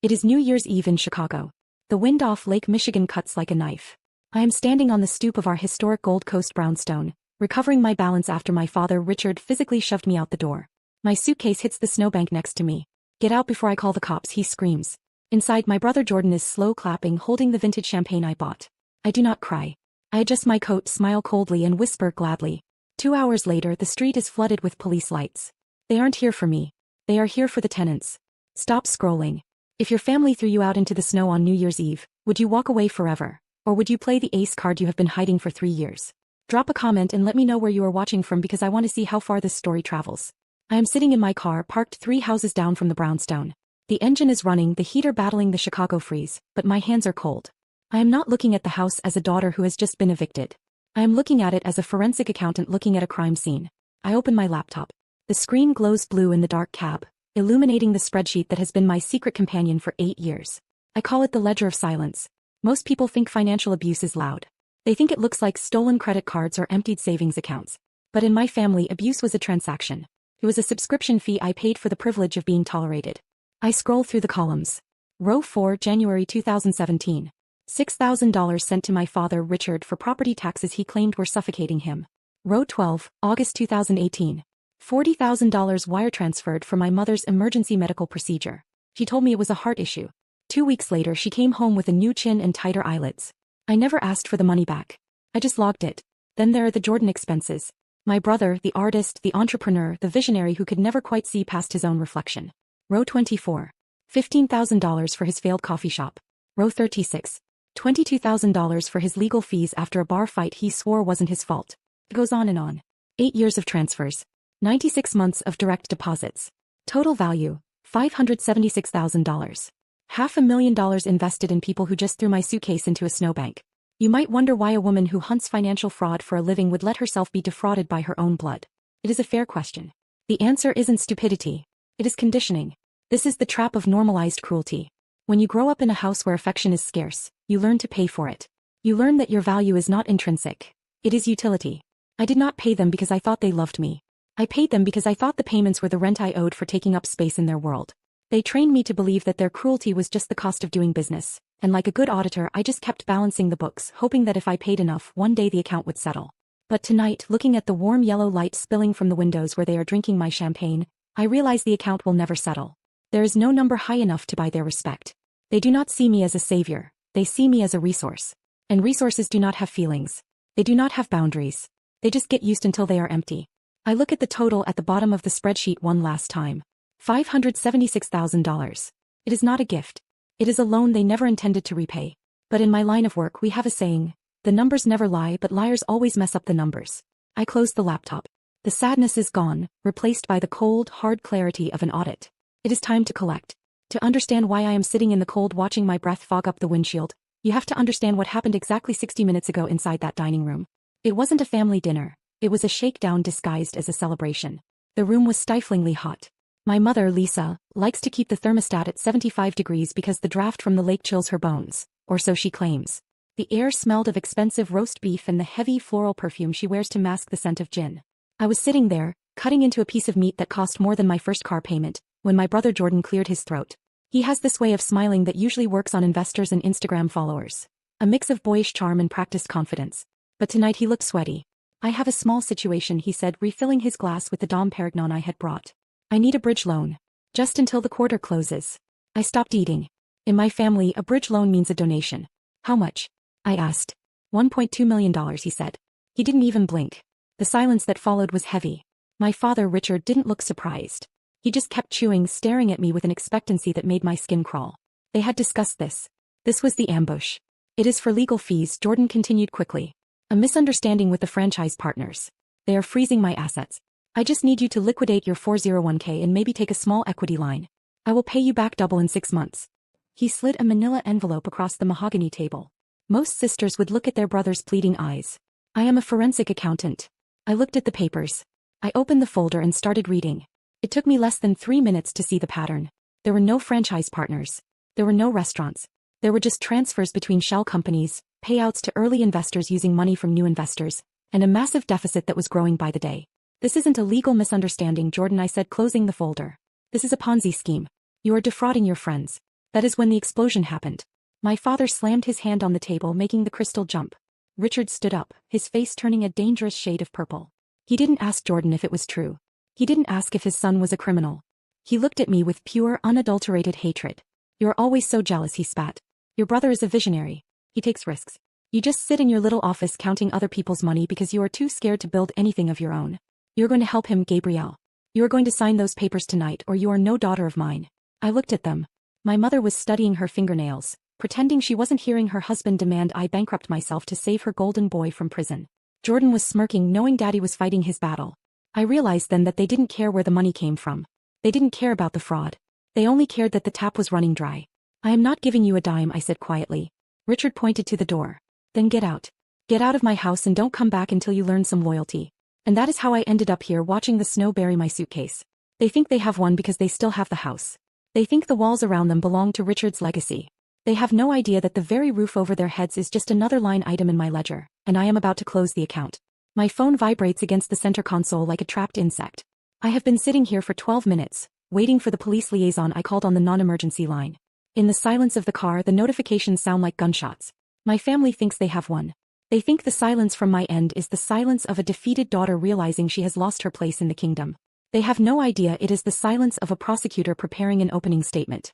It is New Year's Eve in Chicago. The wind off Lake Michigan cuts like a knife. I am standing on the stoop of our historic Gold Coast brownstone, recovering my balance after my father Richard physically shoved me out the door. My suitcase hits the snowbank next to me. "Get out before I call the cops," he screams. Inside, my brother Jordan is slow clapping, holding the vintage champagne I bought. I do not cry. I adjust my coat, smile coldly, and whisper gladly. 2 hours later, the street is flooded with police lights. They aren't here for me. They are here for the tenants. Stop scrolling. If your family threw you out into the snow on New Year's Eve, would you walk away forever? Or would you play the ace card you have been hiding for 3 years? Drop a comment and let me know where you are watching from, because I want to see how far this story travels. I am sitting in my car, parked 3 houses down from the brownstone. The engine is running, the heater battling the Chicago freeze, but my hands are cold. I am not looking at the house as a daughter who has just been evicted. I am looking at it as a forensic accountant looking at a crime scene. I open my laptop. The screen glows blue in the dark cab, illuminating the spreadsheet that has been my secret companion for 8 years. I call it the ledger of silence. Most people think financial abuse is loud. They think it looks like stolen credit cards or emptied savings accounts. But in my family, abuse was a transaction. It was a subscription fee I paid for the privilege of being tolerated. I scroll through the columns. Row 4, January 2017. $6,000 sent to my father Richard for property taxes he claimed were suffocating him. Row 12, August 2018. $40,000 wire transferred for my mother's emergency medical procedure. She told me it was a heart issue. 2 weeks later, she came home with a new chin and tighter eyelids. I never asked for the money back. I just logged it. Then there are the Jordan expenses. My brother, the artist, the entrepreneur, the visionary who could never quite see past his own reflection. Row 24. $15,000 for his failed coffee shop. Row 36. $22,000 for his legal fees after a bar fight he swore wasn't his fault. It goes on and on. 8 years of transfers. 96 months of direct deposits. Total value, $576,000. $500,000 invested in people who just threw my suitcase into a snowbank. You might wonder why a woman who hunts financial fraud for a living would let herself be defrauded by her own blood. It is a fair question. The answer isn't stupidity. It is conditioning. This is the trap of normalized cruelty. When you grow up in a house where affection is scarce, you learn to pay for it. You learn that your value is not intrinsic. It is utility. I did not pay them because I thought they loved me. I paid them because I thought the payments were the rent I owed for taking up space in their world. They trained me to believe that their cruelty was just the cost of doing business, and like a good auditor, I just kept balancing the books, hoping that if I paid enough, one day the account would settle. But tonight, looking at the warm yellow light spilling from the windows where they are drinking my champagne, I realize the account will never settle. There is no number high enough to buy their respect. They do not see me as a savior, they see me as a resource. And resources do not have feelings. They do not have boundaries. They just get used until they are empty. I look at the total at the bottom of the spreadsheet one last time. $576,000. It is not a gift. It is a loan they never intended to repay. But in my line of work we have a saying, the numbers never lie, but liars always mess up the numbers. I close the laptop. The sadness is gone, replaced by the cold, hard clarity of an audit. It is time to collect. To understand why I am sitting in the cold watching my breath fog up the windshield, you have to understand what happened exactly 60 minutes ago inside that dining room. It wasn't a family dinner. It was a shakedown disguised as a celebration. The room was stiflingly hot. My mother, Lisa, likes to keep the thermostat at 75 degrees because the draft from the lake chills her bones, or so she claims. The air smelled of expensive roast beef and the heavy floral perfume she wears to mask the scent of gin. I was sitting there, cutting into a piece of meat that cost more than my first car payment, when my brother Jordan cleared his throat. He has this way of smiling that usually works on investors and Instagram followers. A mix of boyish charm and practiced confidence. But tonight he looked sweaty. "I have a small situation," he said, refilling his glass with the Dom Perignon I had brought. "I need a bridge loan. Just until the quarter closes." I stopped eating. In my family, a bridge loan means a donation. "How much?" I asked. $1.2 million, he said. He didn't even blink. The silence that followed was heavy. My father, Richard, didn't look surprised. He just kept chewing, staring at me with an expectancy that made my skin crawl. They had discussed this. This was the ambush. "It is for legal fees," Jordan continued quickly. "A misunderstanding with the franchise partners. They are freezing my assets. I just need you to liquidate your 401k and maybe take a small equity line. I will pay you back double in 6 months." He slid a manila envelope across the mahogany table. Most sisters would look at their brother's pleading eyes. "I am a forensic accountant." I looked at the papers. I opened the folder and started reading. It took me less than 3 minutes to see the pattern. There were no franchise partners. There were no restaurants. There were just transfers between shell companies, payouts to early investors using money from new investors, and a massive deficit that was growing by the day. "This isn't a legal misunderstanding, Jordan," I said, closing the folder. "This is a Ponzi scheme. You are defrauding your friends. That is when the explosion happened. My father slammed his hand on the table, making the crystal jump. Richard stood up, his face turning a dangerous shade of purple. He didn't ask Jordan if it was true. He didn't ask if his son was a criminal. He looked at me with pure, unadulterated hatred. "You're always so jealous," he spat. "Your brother is a visionary. He takes risks. You just sit in your little office counting other people's money because you are too scared to build anything of your own. You're going to help him, Gabrielle. You are going to sign those papers tonight or you are no daughter of mine." I looked at them. My mother was studying her fingernails, pretending she wasn't hearing her husband demand I bankrupt myself to save her golden boy from prison. Jordan was smirking, knowing Daddy was fighting his battle. I realized then that they didn't care where the money came from. They didn't care about the fraud. They only cared that the tap was running dry. "I am not giving you a dime," I said quietly. Richard pointed to the door. "Then get out. Get out of my house and don't come back until you learn some loyalty." And that is how I ended up here watching the snow bury my suitcase. They think they have one because they still have the house. They think the walls around them belong to Richard's legacy. They have no idea that the very roof over their heads is just another line item in my ledger, and I am about to close the account. My phone vibrates against the center console like a trapped insect. I have been sitting here for 12 minutes, waiting for the police liaison. I called on the non-emergency line. In the silence of the car, the notifications sound like gunshots. My family thinks they have one. They think the silence from my end is the silence of a defeated daughter realizing she has lost her place in the kingdom. They have no idea it is the silence of a prosecutor preparing an opening statement.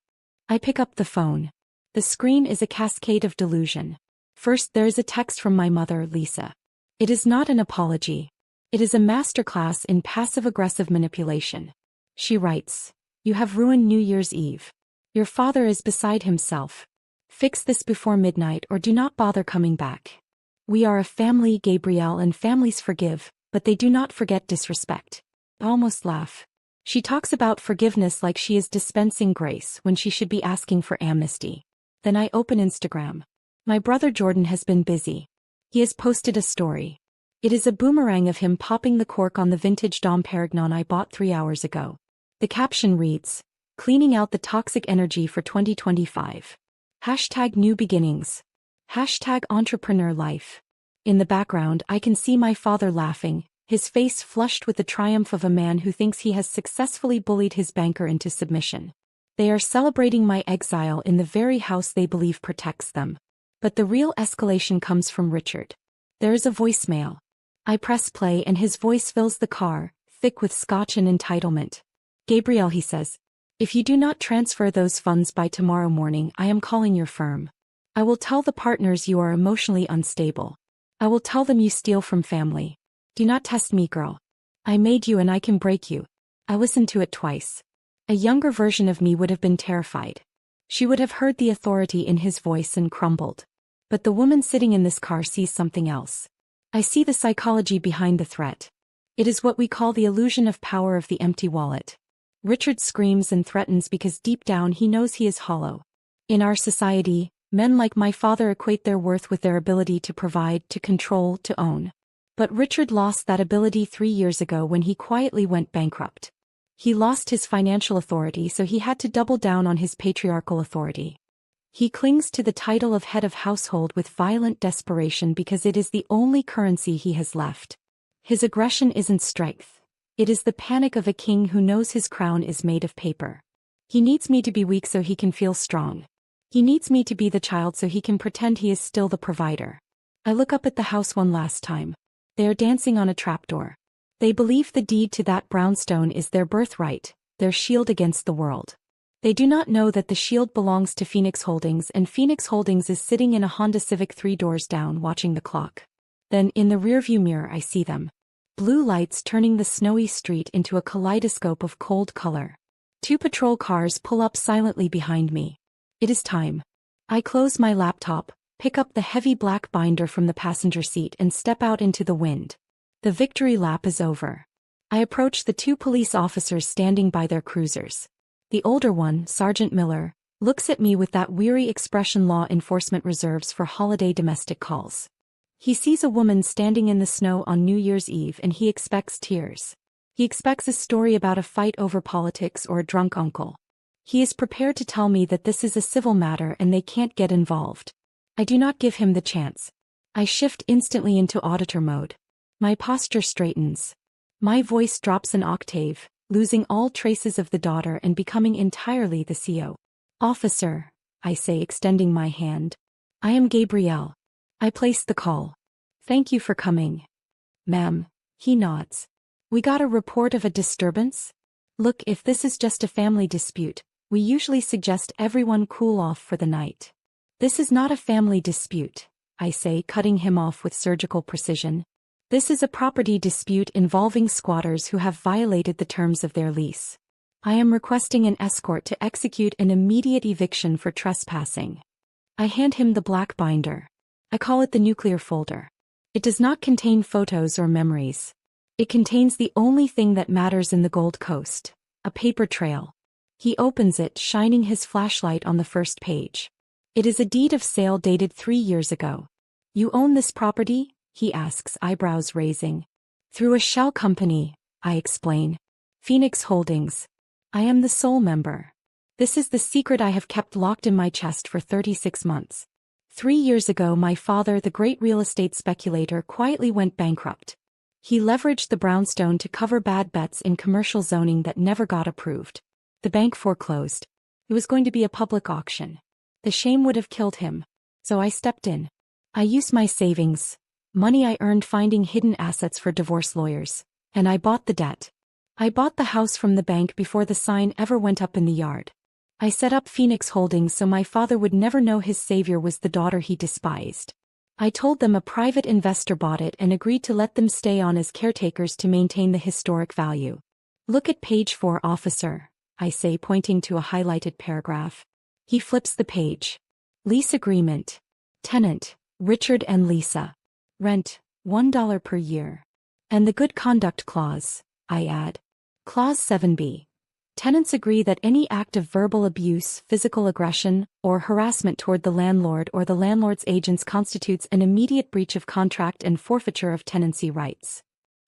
I pick up the phone. The screen is a cascade of delusion. First, there is a text from my mother, Lisa. It is not an apology. It is a masterclass in passive-aggressive manipulation. She writes, "You have ruined New Year's Eve. Your father is beside himself. Fix this before midnight or do not bother coming back. We are a family, Gabrielle, and families forgive, but they do not forget disrespect." I almost laugh. She talks about forgiveness like she is dispensing grace when she should be asking for amnesty. Then I open Instagram. My brother Jordan has been busy. He has posted a story. It is a boomerang of him popping the cork on the vintage Dom Perignon I bought 3 hours ago. The caption reads, "Cleaning out the toxic energy for 2025. Hashtag new beginnings. Hashtag entrepreneur life." In the background, I can see my father laughing, his face flushed with the triumph of a man who thinks he has successfully bullied his banker into submission. They are celebrating my exile in the very house they believe protects them. But the real escalation comes from Richard. There is a voicemail. I press play and his voice fills the car, thick with scotch and entitlement. "Gabrielle," he says, "if you do not transfer those funds by tomorrow morning, I am calling your firm. I will tell the partners you are emotionally unstable. I will tell them you steal from family. Do not test me, girl. I made you and I can break you." I listened to it twice. A younger version of me would have been terrified. She would have heard the authority in his voice and crumbled. But the woman sitting in this car sees something else. I see the psychology behind the threat. It is what we call the illusion of power of the empty wallet. Richard screams and threatens because deep down he knows he is hollow. In our society, men like my father equate their worth with their ability to provide, to control, to own. But Richard lost that ability 3 years ago when he quietly went bankrupt. He lost his financial authority, so he had to double down on his patriarchal authority. He clings to the title of head of household with violent desperation because it is the only currency he has left. His aggression isn't strength. It is the panic of a king who knows his crown is made of paper. He needs me to be weak so he can feel strong. He needs me to be the child so he can pretend he is still the provider. I look up at the house one last time. They are dancing on a trapdoor. They believe the deed to that brownstone is their birthright, their shield against the world. They do not know that the shield belongs to Phoenix Holdings and Phoenix Holdings is sitting in a Honda Civic 3 doors down watching the clock. Then in the rearview mirror I see them. Blue lights turning the snowy street into a kaleidoscope of cold color. 2 patrol cars pull up silently behind me. It is time. I close my laptop, pick up the heavy black binder from the passenger seat and step out into the wind. The victory lap is over. I approach the 2 police officers standing by their cruisers. The older one, Sergeant Miller, looks at me with that weary expression law enforcement reserves for holiday domestic calls. He sees a woman standing in the snow on New Year's Eve and he expects tears. He expects a story about a fight over politics or a drunk uncle. He is prepared to tell me that this is a civil matter and they can't get involved. I do not give him the chance. I shift instantly into auditor mode. My posture straightens. My voice drops an octave, losing all traces of the daughter and becoming entirely the CEO. Officer, I say, extending my hand. I am Gabrielle. I place the call. Thank you for coming. Ma'am, he nods. We got a report of a disturbance? Look, if this is just a family dispute, we usually suggest everyone cool off for the night. This is not a family dispute, I say, cutting him off with surgical precision. This is a property dispute involving squatters who have violated the terms of their lease. I am requesting an escort to execute an immediate eviction for trespassing. I hand him the black binder. I call it the nuclear folder. It does not contain photos or memories. It contains the only thing that matters in the Gold Coast, a paper trail. He opens it, shining his flashlight on the first page. It is a deed of sale dated 3 years ago. You own this property? He asks, eyebrows raising. Through a shell company, I explain. Phoenix Holdings. I am the sole member. This is the secret I have kept locked in my chest for 36 months. 3 years ago, my father, the great real estate speculator, quietly went bankrupt. He leveraged the brownstone to cover bad bets in commercial zoning that never got approved. The bank foreclosed. It was going to be a public auction. The shame would have killed him. So I stepped in. I used my savings, money I earned finding hidden assets for divorce lawyers, and I bought the debt. I bought the house from the bank before the sign ever went up in the yard. I set up Phoenix Holdings so my father would never know his savior was the daughter he despised. I told them a private investor bought it and agreed to let them stay on as caretakers to maintain the historic value. Look at page 4, officer, I say, pointing to a highlighted paragraph. He flips the page. Lease agreement. Tenant, Richard and Lisa. Rent, $1 per year. And the good conduct clause, I add. Clause 7b. Tenants agree that any act of verbal abuse, physical aggression, or harassment toward the landlord or the landlord's agents constitutes an immediate breach of contract and forfeiture of tenancy rights.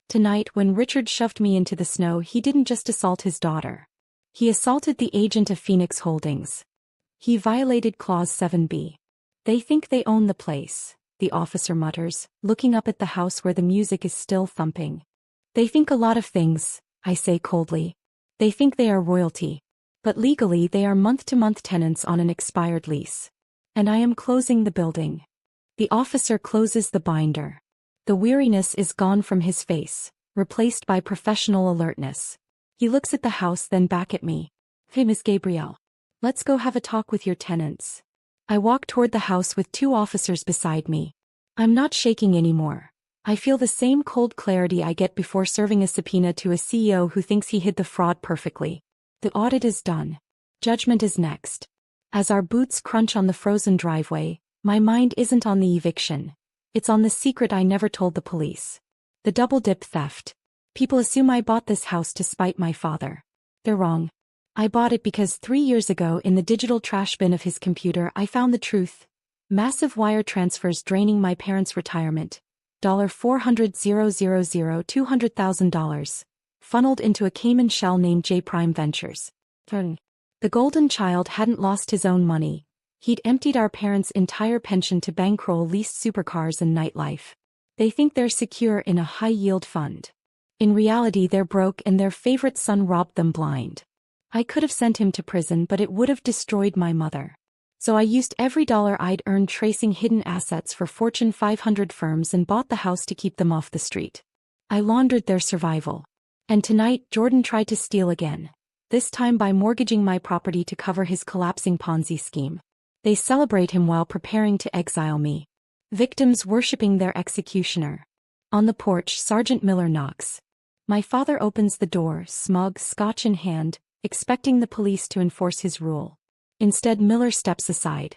Tonight, when Richard shoved me into the snow, he didn't just assault his daughter. He assaulted the agent of Phoenix Holdings. He violated Clause 7b. They think they own the place, the officer mutters, looking up at the house where the music is still thumping. They think a lot of things, I say coldly. They think they are royalty. But legally they are month-to-month tenants on an expired lease. And I am closing the building. The officer closes the binder. The weariness is gone from his face, replaced by professional alertness. He looks at the house, then back at me. Hey, Miss Gabrielle. Let's go have a talk with your tenants. I walk toward the house with 2 officers beside me. I'm not shaking anymore. I feel the same cold clarity I get before serving a subpoena to a CEO who thinks he hid the fraud perfectly. The audit is done. Judgment is next. As our boots crunch on the frozen driveway, my mind isn't on the eviction. It's on the secret I never told the police. The double-dip theft. People assume I bought this house to spite my father. They're wrong. I bought it because 3 years ago in the digital trash bin of his computer I found the truth. Massive wire transfers draining my parents' retirement. $400,000 funneled into a Cayman shell named J Prime Ventures. The golden child hadn't lost his own money. He'd emptied our parents' entire pension to bankroll leased supercars and nightlife. They think they're secure in a high-yield fund. In reality, they're broke and their favorite son robbed them blind. I could have sent him to prison, but it would have destroyed my mother. So I used every dollar I'd earned tracing hidden assets for Fortune 500 firms and bought the house to keep them off the street. I laundered their survival. And tonight, Jordan tried to steal again. This time by mortgaging my property to cover his collapsing Ponzi scheme. They celebrate him while preparing to exile me. Victims worshipping their executioner. On the porch, Sergeant Miller knocks. My father opens the door, smug, scotch in hand, expecting the police to enforce his rule. Instead, Miller steps aside.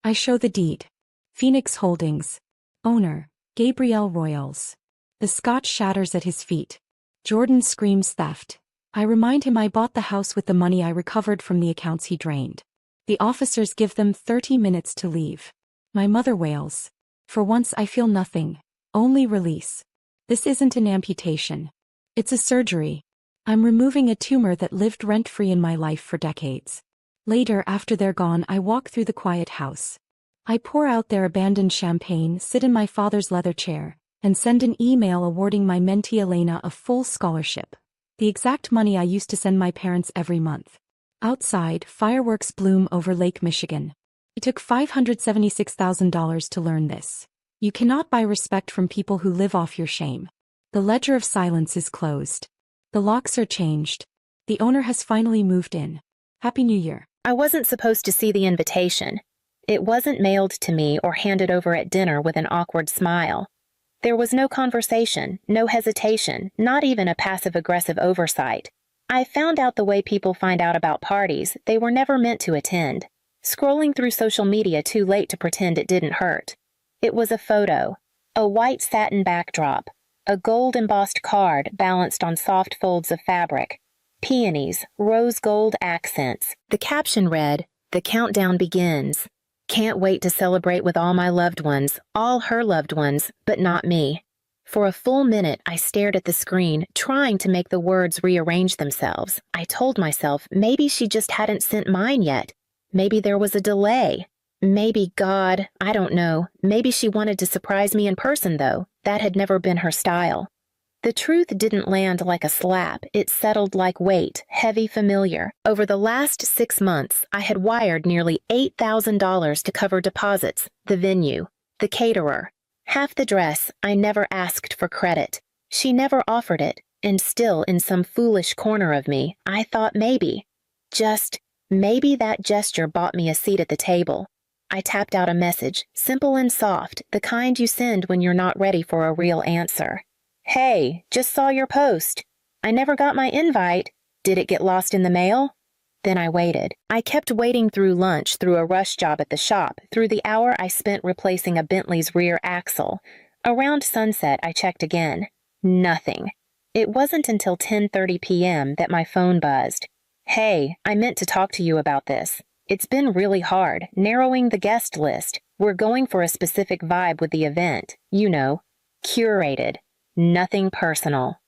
I show the deed. Phoenix Holdings. Owner, Gabrielle Royals. The scotch shatters at his feet. Jordan screams theft. I remind him I bought the house with the money I recovered from the accounts he drained. The officers give them 30 minutes to leave. My mother wails. For once I feel nothing. Only release. This isn't an amputation. It's a surgery. I'm removing a tumor that lived rent-free in my life for decades. Later, after they're gone, I walk through the quiet house. I pour out their abandoned champagne, sit in my father's leather chair, and send an email awarding my mentee Elena a full scholarship. The exact money I used to send my parents every month. Outside, fireworks bloom over Lake Michigan. It took $576,000 to learn this. You cannot buy respect from people who live off your shame. The ledger of silence is closed. The locks are changed. The owner has finally moved in. Happy New Year. I wasn't supposed to see the invitation. It wasn't mailed to me or handed over at dinner with an awkward smile. There was no conversation, no hesitation, not even a passive-aggressive oversight. I found out the way people find out about parties they were never meant to attend. Scrolling through social media too late to pretend it didn't hurt. It was a photo, a white satin backdrop, a gold-embossed card balanced on soft folds of fabric, peonies, rose gold accents. The caption read, "The countdown begins. Can't wait to celebrate with all my loved ones, all her loved ones, but not me." For a full minute, I stared at the screen, trying to make the words rearrange themselves. I told myself maybe she just hadn't sent mine yet. Maybe there was a delay. Maybe God, I don't know. Maybe she wanted to surprise me in person, though. That had never been her style. The truth didn't land like a slap. It settled like weight, heavy, familiar. Over the last 6 months, I had wired nearly $8,000 to cover deposits, the venue, the caterer. Half the dress, I never asked for credit. She never offered it, and still in some foolish corner of me, I thought maybe, just maybe that gesture bought me a seat at the table. I tapped out a message, simple and soft, the kind you send when you're not ready for a real answer. "Hey, just saw your post. I never got my invite. Did it get lost in the mail?" Then I waited. I kept waiting through lunch, through a rush job at the shop, through the hour I spent replacing a Bentley's rear axle. Around sunset, I checked again. Nothing. It wasn't until 10:30 p.m. that my phone buzzed. "Hey, I meant to talk to you about this. It's been really hard, narrowing the guest list. We're going for a specific vibe with the event. You know, curated. Nothing personal.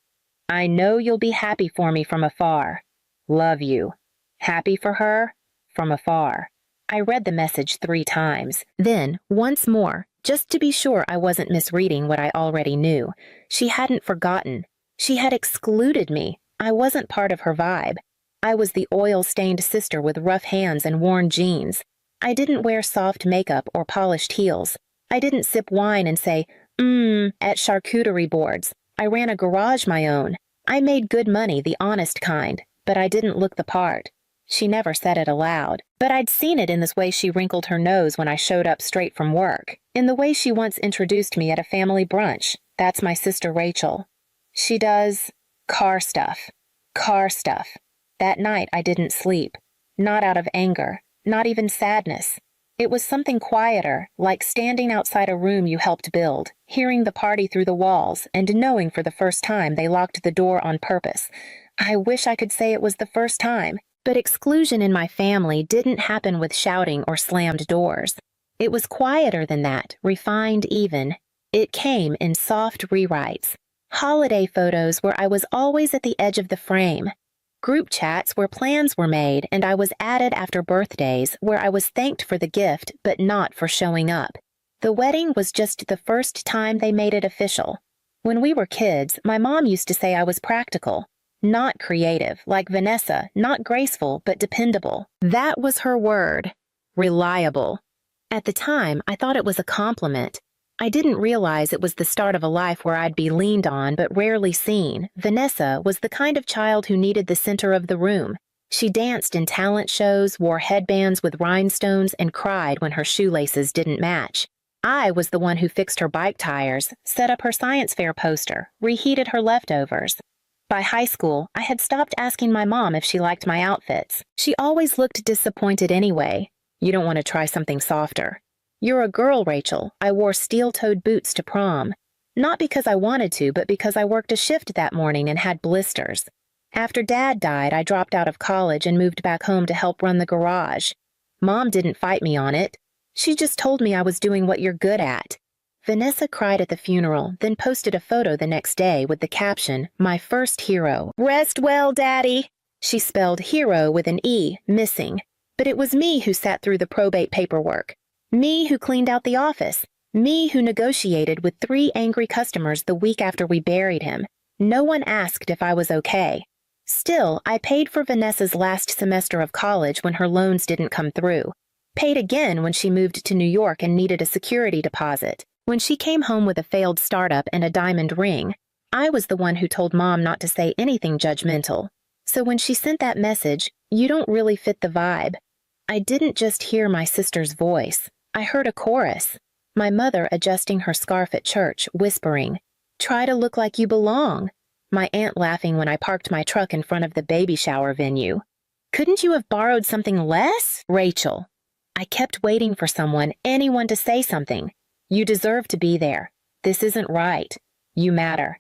I know you'll be happy for me from afar. Love you. Happy for her? From afar." I read the message 3 times. Then, once more, just to be sure I wasn't misreading what I already knew. She hadn't forgotten. She had excluded me. I wasn't part of her vibe. I was the oil-stained sister with rough hands and worn jeans. I didn't wear soft makeup or polished heels. I didn't sip wine and say, at charcuterie boards. I ran a garage my own. I made good money, the honest kind, but I didn't look the part. She never said it aloud, but I'd seen it in this way she wrinkled her nose when I showed up straight from work, in the way she once introduced me at a family brunch. That's my sister Rachel. She does car stuff. Car stuff. That night I didn't sleep. Not out of anger. Not even sadness. It was something quieter, like standing outside a room you helped build, hearing the party through the walls, and knowing for the first time they locked the door on purpose. I wish I could say it was the first time, but exclusion in my family didn't happen with shouting or slammed doors. It was quieter than that, refined even. It came in soft rewrites. Holiday photos where I was always at the edge of the frame. Group chats where plans were made and I was added after birthdays where I was thanked for the gift but not for showing up. The wedding was just the first time they made it official. When we were kids, my mom used to say I was practical. Not creative, like Vanessa, not graceful but dependable. That was her word. Reliable. At the time, I thought it was a compliment. I didn't realize it was the start of a life where I'd be leaned on but rarely seen. Vanessa was the kind of child who needed the center of the room. She danced in talent shows, wore headbands with rhinestones, and cried when her shoelaces didn't match. I was the one who fixed her bike tires, set up her science fair poster, reheated her leftovers. By high school, I had stopped asking my mom if she liked my outfits. She always looked disappointed anyway. "You don't want to try something softer." "You're a girl, Rachel. I wore steel-toed boots to prom. Not because I wanted to, but because I worked a shift that morning and had blisters. After Dad died, I dropped out of college and moved back home to help run the garage. Mom didn't fight me on it. She just told me I was doing what you're good at." Vanessa cried at the funeral, then posted a photo the next day with the caption, "My first hero. Rest well, Daddy." She spelled hero with an E, missing. But it was me who sat through the probate paperwork. Me who cleaned out the office. Me who negotiated with 3 angry customers the week after we buried him. No one asked if I was okay. Still, I paid for Vanessa's last semester of college when her loans didn't come through. Paid again when she moved to New York and needed a security deposit. When she came home with a failed startup and a diamond ring, I was the one who told Mom not to say anything judgmental. So when she sent that message, "You don't really fit the vibe," I didn't just hear my sister's voice. I heard a chorus. My mother adjusting her scarf at church, whispering, "Try to look like you belong." My aunt laughing when I parked my truck in front of the baby shower venue. "Couldn't you have borrowed something less, Rachel?" I kept waiting for someone, anyone to say something. "You deserve to be there. This isn't right. You matter."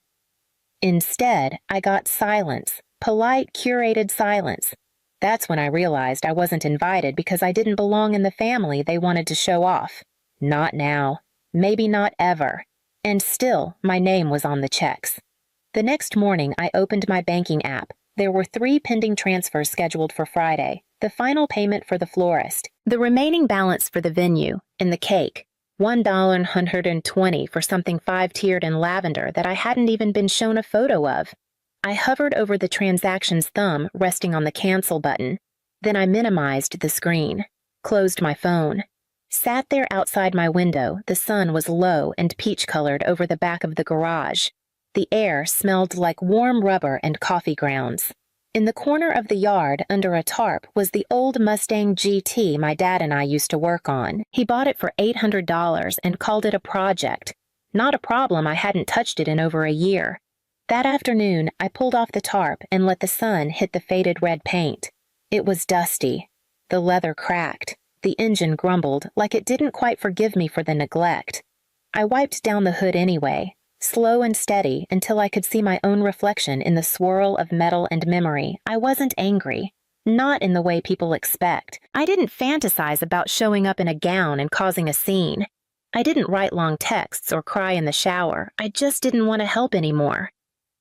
Instead, I got silence, polite, curated silence. That's when I realized I wasn't invited because I didn't belong in the family they wanted to show off. Not now. Maybe not ever. And still, my name was on the checks. The next morning, I opened my banking app. There were 3 pending transfers scheduled for Friday, the final payment for the florist, the remaining balance for the venue, and the cake. $1.20 for something 5-tiered in lavender that I hadn't even been shown a photo of. I hovered over the transaction's thumb, resting on the cancel button. Then I minimized the screen, closed my phone. Sat there outside my window. The sun was low and peach-colored over the back of the garage. The air smelled like warm rubber and coffee grounds. In the corner of the yard, under a tarp, was the old Mustang GT my dad and I used to work on. He bought it for $800 and called it a project. Not a problem, I hadn't touched it in over a year. That afternoon, I pulled off the tarp and let the sun hit the faded red paint. It was dusty. The leather cracked. The engine grumbled like it didn't quite forgive me for the neglect. I wiped down the hood anyway, slow and steady until I could see my own reflection in the swirl of metal and memory. I wasn't angry. Not in the way people expect. I didn't fantasize about showing up in a gown and causing a scene. I didn't write long texts or cry in the shower. I just didn't want to help anymore.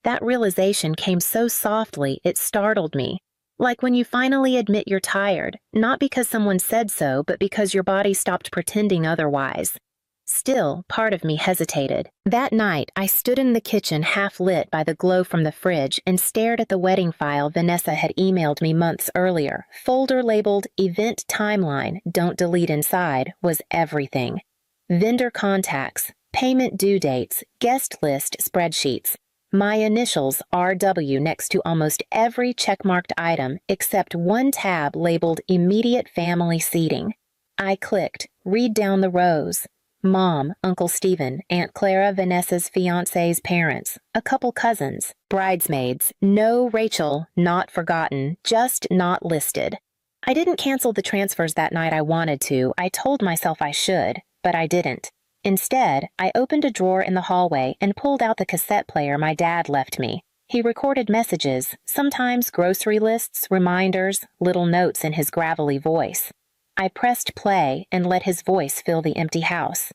That realization came so softly it startled me. Like when you finally admit you're tired, not because someone said so, but because your body stopped pretending otherwise. Still, part of me hesitated. That night, I stood in the kitchen half-lit by the glow from the fridge and stared at the wedding file Vanessa had emailed me months earlier. Folder labeled Event Timeline, Don't Delete Inside, was everything. Vendor contacts, payment due dates, guest list spreadsheets. My initials, RW, next to almost every checkmarked item except one tab labeled Immediate Family Seating. I clicked, read down the rows. Mom, Uncle Stephen, Aunt Clara, Vanessa's fiancé's parents, a couple cousins, bridesmaids, no Rachel, not forgotten, just not listed. I didn't cancel the transfers that night I wanted to. I told myself I should, but I didn't. Instead, I opened a drawer in the hallway and pulled out the cassette player my dad left me. He recorded messages, sometimes grocery lists, reminders, little notes in his gravelly voice. I pressed play and let his voice fill the empty house.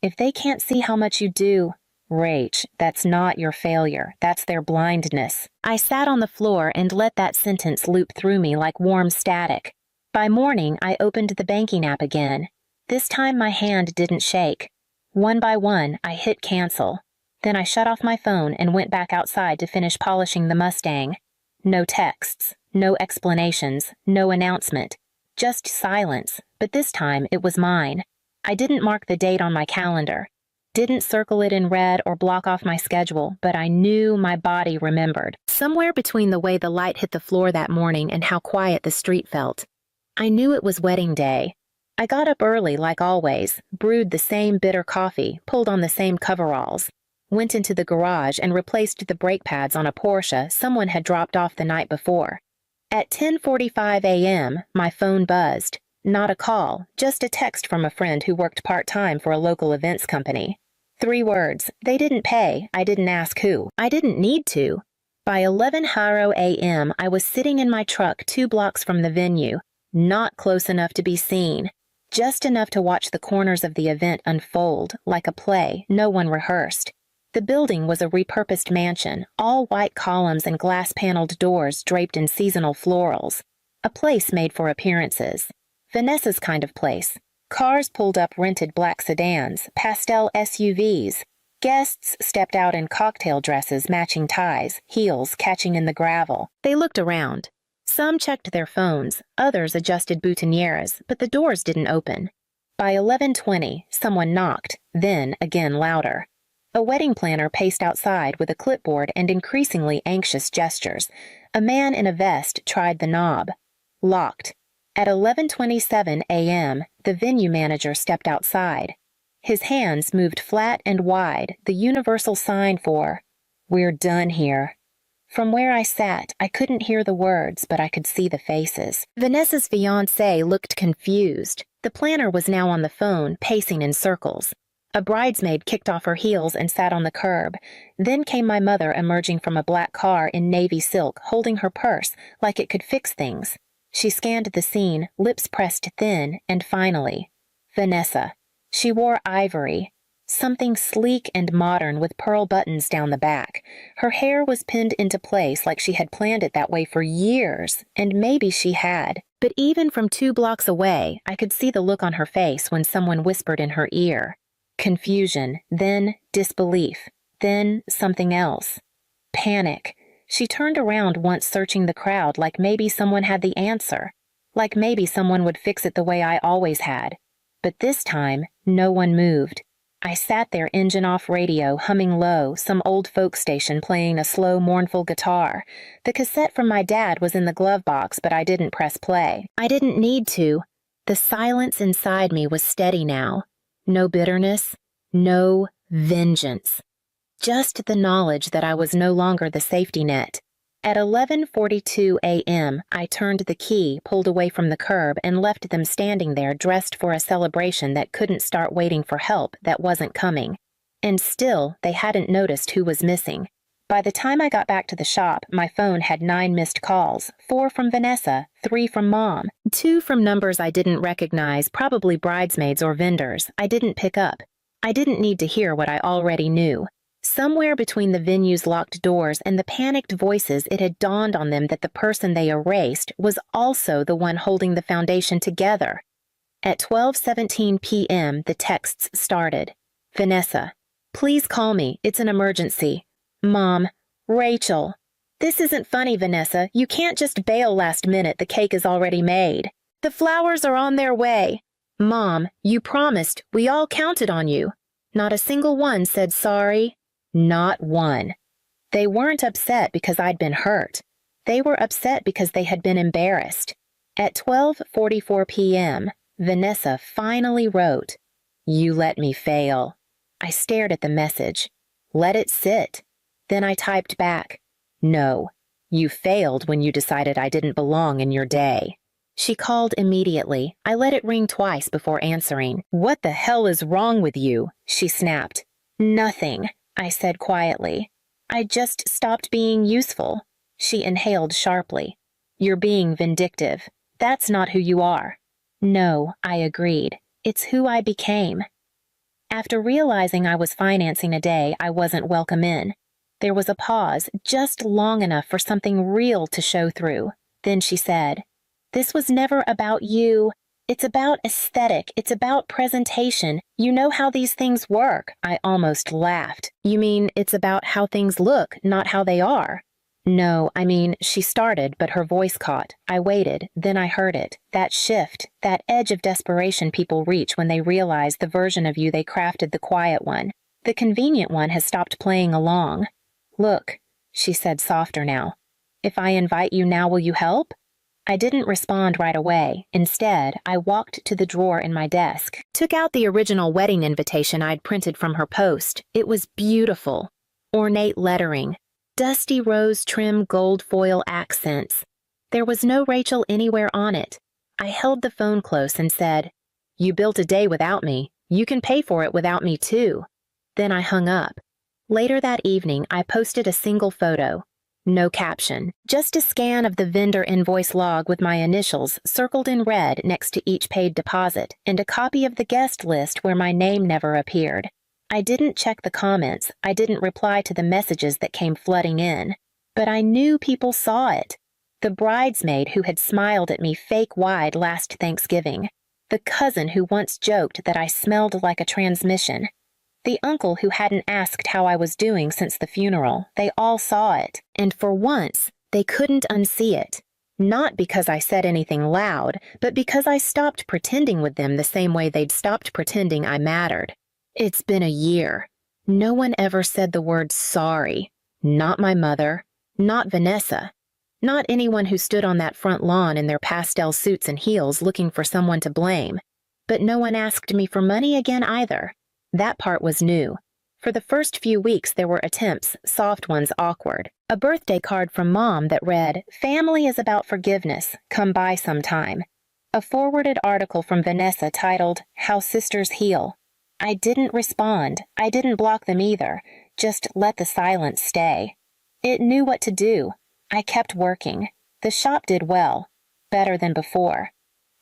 "If they can't see how much you do, Rach, that's not your failure, that's their blindness." I sat on the floor and let that sentence loop through me like warm static. By morning, I opened the banking app again. This time my hand didn't shake. One by one, I hit cancel. Then I shut off my phone and went back outside to finish polishing the Mustang. No texts, no explanations, no announcement. Just silence, but this time it was mine. I didn't mark the date on my calendar. Didn't circle it in red or block off my schedule, but I knew my body remembered. Somewhere between the way the light hit the floor that morning and how quiet the street felt. I knew it was wedding day. I got up early like always, brewed the same bitter coffee, pulled on the same coveralls, went into the garage and replaced the brake pads on a Porsche someone had dropped off the night before. At 10:45 a.m., my phone buzzed. Not a call, just a text from a friend who worked part-time for a local events company. 3 words. They didn't pay. I didn't ask who. I didn't need to. By 11:00 a.m., I was sitting in my truck 2 blocks from the venue, not close enough to be seen. Just enough to watch the corners of the event unfold, like a play no one rehearsed. The building was a repurposed mansion, all white columns and glass-paneled doors draped in seasonal florals. A place made for appearances. Vanessa's kind of place. Cars pulled up rented black sedans, pastel SUVs. Guests stepped out in cocktail dresses matching ties, heels catching in the gravel. They looked around. Some checked their phones, others adjusted boutonnieres, but the doors didn't open. By 11:20, someone knocked, then again louder. A wedding planner paced outside with a clipboard and increasingly anxious gestures. A man in a vest tried the knob. Locked. At 11:27 a.m., the venue manager stepped outside. His hands moved flat and wide, the universal sign for, "We're done here." From where I sat, I couldn't hear the words, but I could see the faces. Vanessa's fiancé looked confused. The planner was now on the phone, pacing in circles. A bridesmaid kicked off her heels and sat on the curb. Then came my mother emerging from a black car in navy silk, holding her purse, like it could fix things. She scanned the scene, lips pressed thin, and finally, Vanessa. She wore ivory, something sleek and modern with pearl buttons down the back. Her hair was pinned into place like she had planned it that way for years, and maybe she had. But even from 2 blocks away, I could see the look on her face when someone whispered in her ear. Confusion, then disbelief, then something else. Panic. She turned around once searching the crowd like maybe someone had the answer, like maybe someone would fix it the way I always had. But this time, no one moved. I sat there, engine off radio, humming low, some old folk station playing a slow, mournful guitar. The cassette from my dad was in the glove box, but I didn't press play. I didn't need to. The silence inside me was steady now. No bitterness, no vengeance. Just the knowledge that I was no longer the safety net. At 11:42 a.m., I turned the key, pulled away from the curb, and left them standing there dressed for a celebration that couldn't start waiting for help that wasn't coming. And still, they hadn't noticed who was missing. By the time I got back to the shop, my phone had 9 missed calls, 4 from Vanessa, 3 from Mom, 2 from numbers I didn't recognize, probably bridesmaids or vendors. I didn't pick up. I didn't need to hear what I already knew. Somewhere between the venue's locked doors and the panicked voices, it had dawned on them that the person they erased was also the one holding the foundation together. At 12:17 p.m., the texts started. Vanessa, please call me. It's an emergency. Mom, Rachel. This isn't funny, Vanessa. You can't just bail last minute. The cake is already made. The flowers are on their way. Mom, you promised. We all counted on you. Not a single one said sorry. Not one. They weren't upset because I'd been hurt. They were upset because they had been embarrassed. At 12:44 p.m., Vanessa finally wrote, "You let me fail." I stared at the message. Let it sit. Then I typed back, "No, you failed when you decided I didn't belong in your day." She called immediately. I let it ring twice before answering. "What the hell is wrong with you?" she snapped. "Nothing," I said quietly. "I just stopped being useful." She inhaled sharply. "You're being vindictive. That's not who you are." "No," I agreed. "It's who I became." After realizing I was financing a day I wasn't welcome in, there was a pause, just long enough for something real to show through. Then she said, "This was never about you. It's about aesthetic. It's about presentation. You know how these things work." I almost laughed. "You mean it's about how things look, not how they are?" "No, I mean," she started, but her voice caught. I waited, then I heard it. That shift, that edge of desperation people reach when they realize the version of you they crafted, the quiet one. The convenient one has stopped playing along. "Look," she said softer now. "If I invite you now, will you help?" I didn't respond right away. Instead, I walked to the drawer in my desk, took out the original wedding invitation I'd printed from her post. It was beautiful. Ornate lettering. Dusty rose trim gold foil accents. There was no Rachel anywhere on it. I held the phone close and said, "You built a day without me. You can pay for it without me too." Then I hung up. Later that evening, I posted a single photo. No caption, just a scan of the vendor invoice log with my initials circled in red next to each paid deposit, and a copy of the guest list where my name never appeared. I didn't check the comments. I didn't reply to the messages that came flooding in. But I knew people saw it. The bridesmaid who had smiled at me fake-wide last Thanksgiving. The cousin who once joked that I smelled like a transmission. The uncle who hadn't asked how I was doing since the funeral, they all saw it, and for once, they couldn't unsee it. Not because I said anything loud, but because I stopped pretending with them the same way they'd stopped pretending I mattered. It's been a year. No one ever said the word sorry. Not my mother. Not Vanessa. Not anyone who stood on that front lawn in their pastel suits and heels looking for someone to blame. But no one asked me for money again either. That part was new. For the first few weeks there were attempts, soft ones awkward. A birthday card from Mom that read, "Family is about forgiveness. Come by sometime." A forwarded article from Vanessa titled, "How Sisters Heal." I didn't respond. I didn't block them either. Just let the silence stay. It knew what to do. I kept working. The shop did well. Better than before.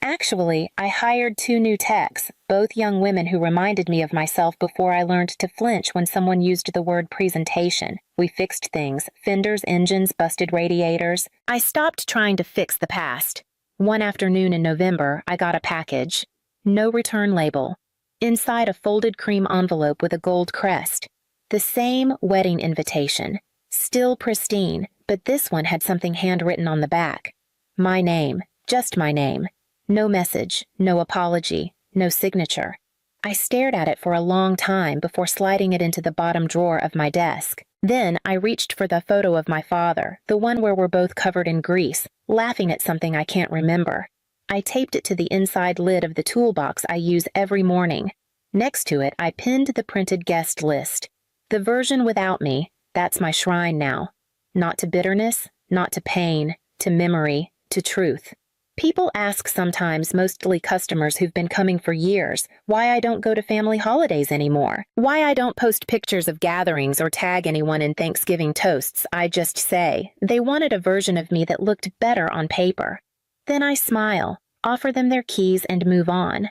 Actually, I hired 2 new techs, both young women who reminded me of myself before I learned to flinch when someone used the word presentation. We fixed things, fenders, engines, busted radiators. I stopped trying to fix the past. One afternoon in November, I got a package. No return label. Inside a folded cream envelope with a gold crest. The same wedding invitation. Still pristine, but this one had something handwritten on the back. My name. Just my name. No message, no apology, no signature. I stared at it for a long time before sliding it into the bottom drawer of my desk. Then I reached for the photo of my father, the one where we're both covered in grease, laughing at something I can't remember. I taped it to the inside lid of the toolbox I use every morning. Next to it, I pinned the printed guest list. The version without me, that's my shrine now. Not to bitterness, not to pain, to memory, to truth. People ask sometimes, mostly customers who've been coming for years, why I don't go to family holidays anymore. Why I don't post pictures of gatherings or tag anyone in Thanksgiving toasts. I just say, they wanted a version of me that looked better on paper. Then I smile, offer them their keys and move on.